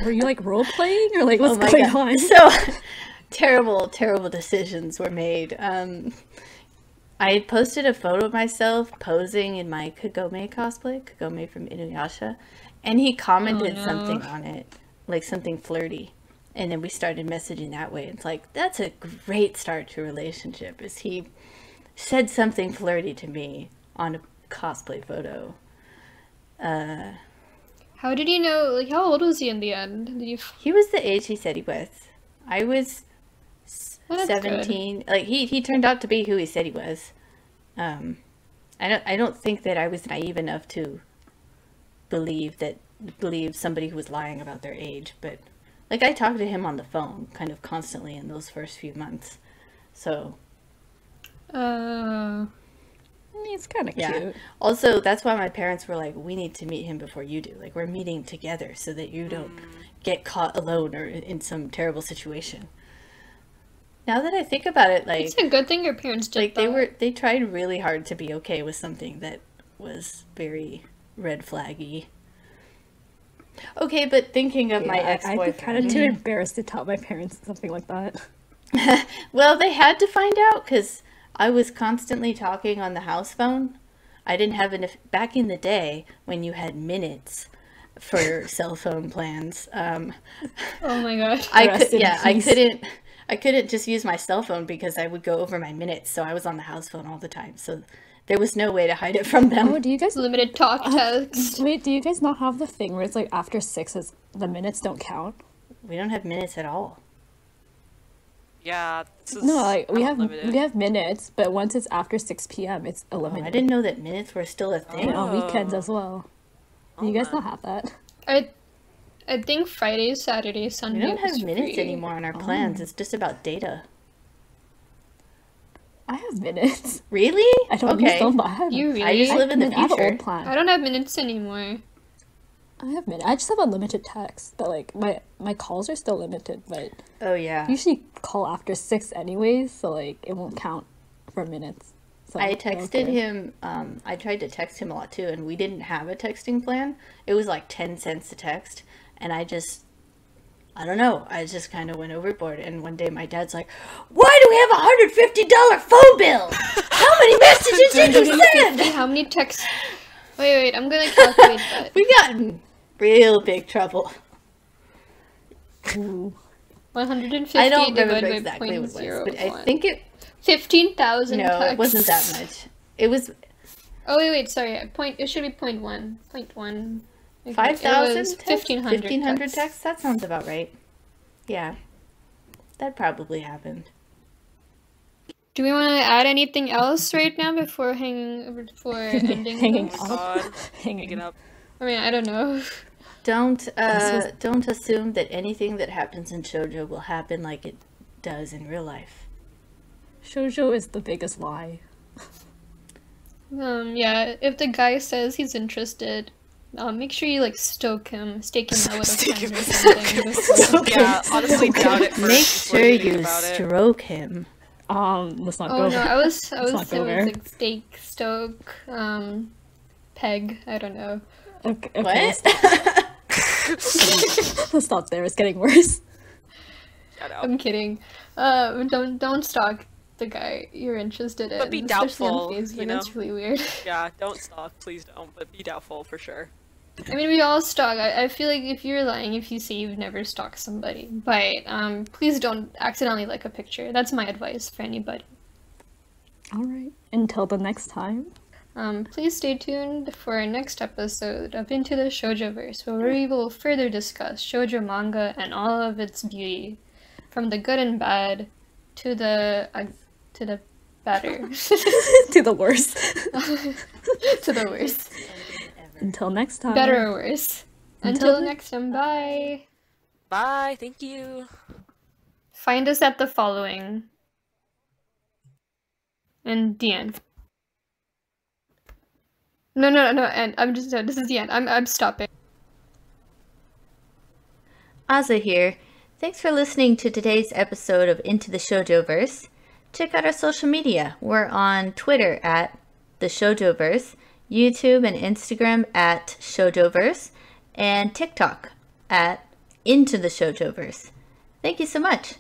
Were you like role playing or like what's Oh my going God. on? So terrible decisions were made. I had posted a photo of myself posing in my Kagome cosplay, Kagome from Inuyasha, and he commented something on it, like something flirty. And then we started messaging that way. It's like, that's a great start to a relationship, is he said something flirty to me on a cosplay photo. How did you know? Like, how old was he in the end? Did you? He was the age he said he was. I was That's 17. Like he turned out to be who he said he was. I don't think that I was naive enough to believe somebody who was lying about their age, but like I talked to him on the phone kind of constantly in those first few months. So I mean, it's kind of cute. Also, that's why my parents were like, "We need to meet him before you do. Like, we're meeting together so that you don't get caught alone or in some terrible situation." Now that I think about it, like, It's a good thing your parents did like that. they tried really hard to be okay with something that was very red flaggy. Okay, but thinking of my I'd be kind ex-boyfriend, of too embarrassed to tell my parents something like that. well, they had to find out because I was constantly talking on the house phone. I didn't have enough back in the day when you had minutes for cell phone plans. Oh my god. I couldn't just use my cell phone because I would go over my minutes, so I was on the house phone all the time. So there was no way to hide it from them. Oh, do you guys Limited talk text. wait? Do you guys not have the thing where it's like after 6 is the minutes don't count? We don't have minutes at all. Yeah, this is No, like we unlimited. have minutes, but once it's after 6 p.m., it's Oh, eliminated. I didn't know that minutes were still a thing. And on weekends as well. Do you guys not have that? I think Friday, Saturday, Sunday. We don't have was minutes free. anymore on our plans. It's just about data. I have minutes. Really? I don't okay. use them. I have. You really? I just live in the I have an future. old plan. I don't have minutes anymore. I have minutes. I just have unlimited text, but like my calls are still limited. But Oh yeah. I usually call after 6 anyways, so like it won't count for minutes. So I I'm texted okay. him. I tried to text him a lot too, and we didn't have a texting plan. It was like 10 cents to text, and I don't know. I just kind of went overboard. And one day my dad's like, "Why do we have $150 phone bill? How many messages did you send?" How many texts? Wait, I'm gonna calculate that. We got in real big trouble. Ooh. 150 I don't remember divided by exactly what it was, 0.01. but I think 15,000 no, texts. it wasn't that much. It was Oh wait, sorry. It should be 0.1. 0.1. Okay, 5,000 it was texts? 1,500 1,500 texts? That sounds about right. Yeah. That probably happened. Do we want to add anything else right now before ending? Hanging this? Oh my god. Hanging Picking up. I mean, I don't know. Don't assume that anything that happens in shoujo will happen like it does in real life. Shoujo is the biggest lie. Yeah, if the guy says he's interested, make sure you like stake him out with a friend or something. Yeah, honestly, doubt it. Make sure you stroke him. Let's not Oh go no, there. I was not go it there. was like steak, stoke, peg. I don't know. Okay, What? let's stop there. It's getting worse. Shout out. I'm kidding. Don't stalk the guy you're interested in. But be especially on doubtful, Facebook. you know? That's really weird. Yeah, don't stalk, please don't, but be doubtful for sure. I mean, we all stalk. I feel like if you're lying if you say you've never stalked somebody, but please don't accidentally like a picture. That's my advice for anybody. All right. Until the next time. Please stay tuned for our next episode of Into the Shoujo-Verse, where we will further discuss shoujo manga and all of its beauty, from the good and bad to the better, To the worst. to the worst. Until next time. Better or worse. Until Until next time, bye. Bye, thank you. Find us at the following. And the end. No, and this is the end. I'm stopping. Aza here. Thanks for listening to today's episode of Into the Shoujo-Verse. Check out our social media. We're on Twitter at the Shoujo-Verse, YouTube and Instagram at Shoujo-Verse, and TikTok at Into the Shoujo-Verse. Thank you so much.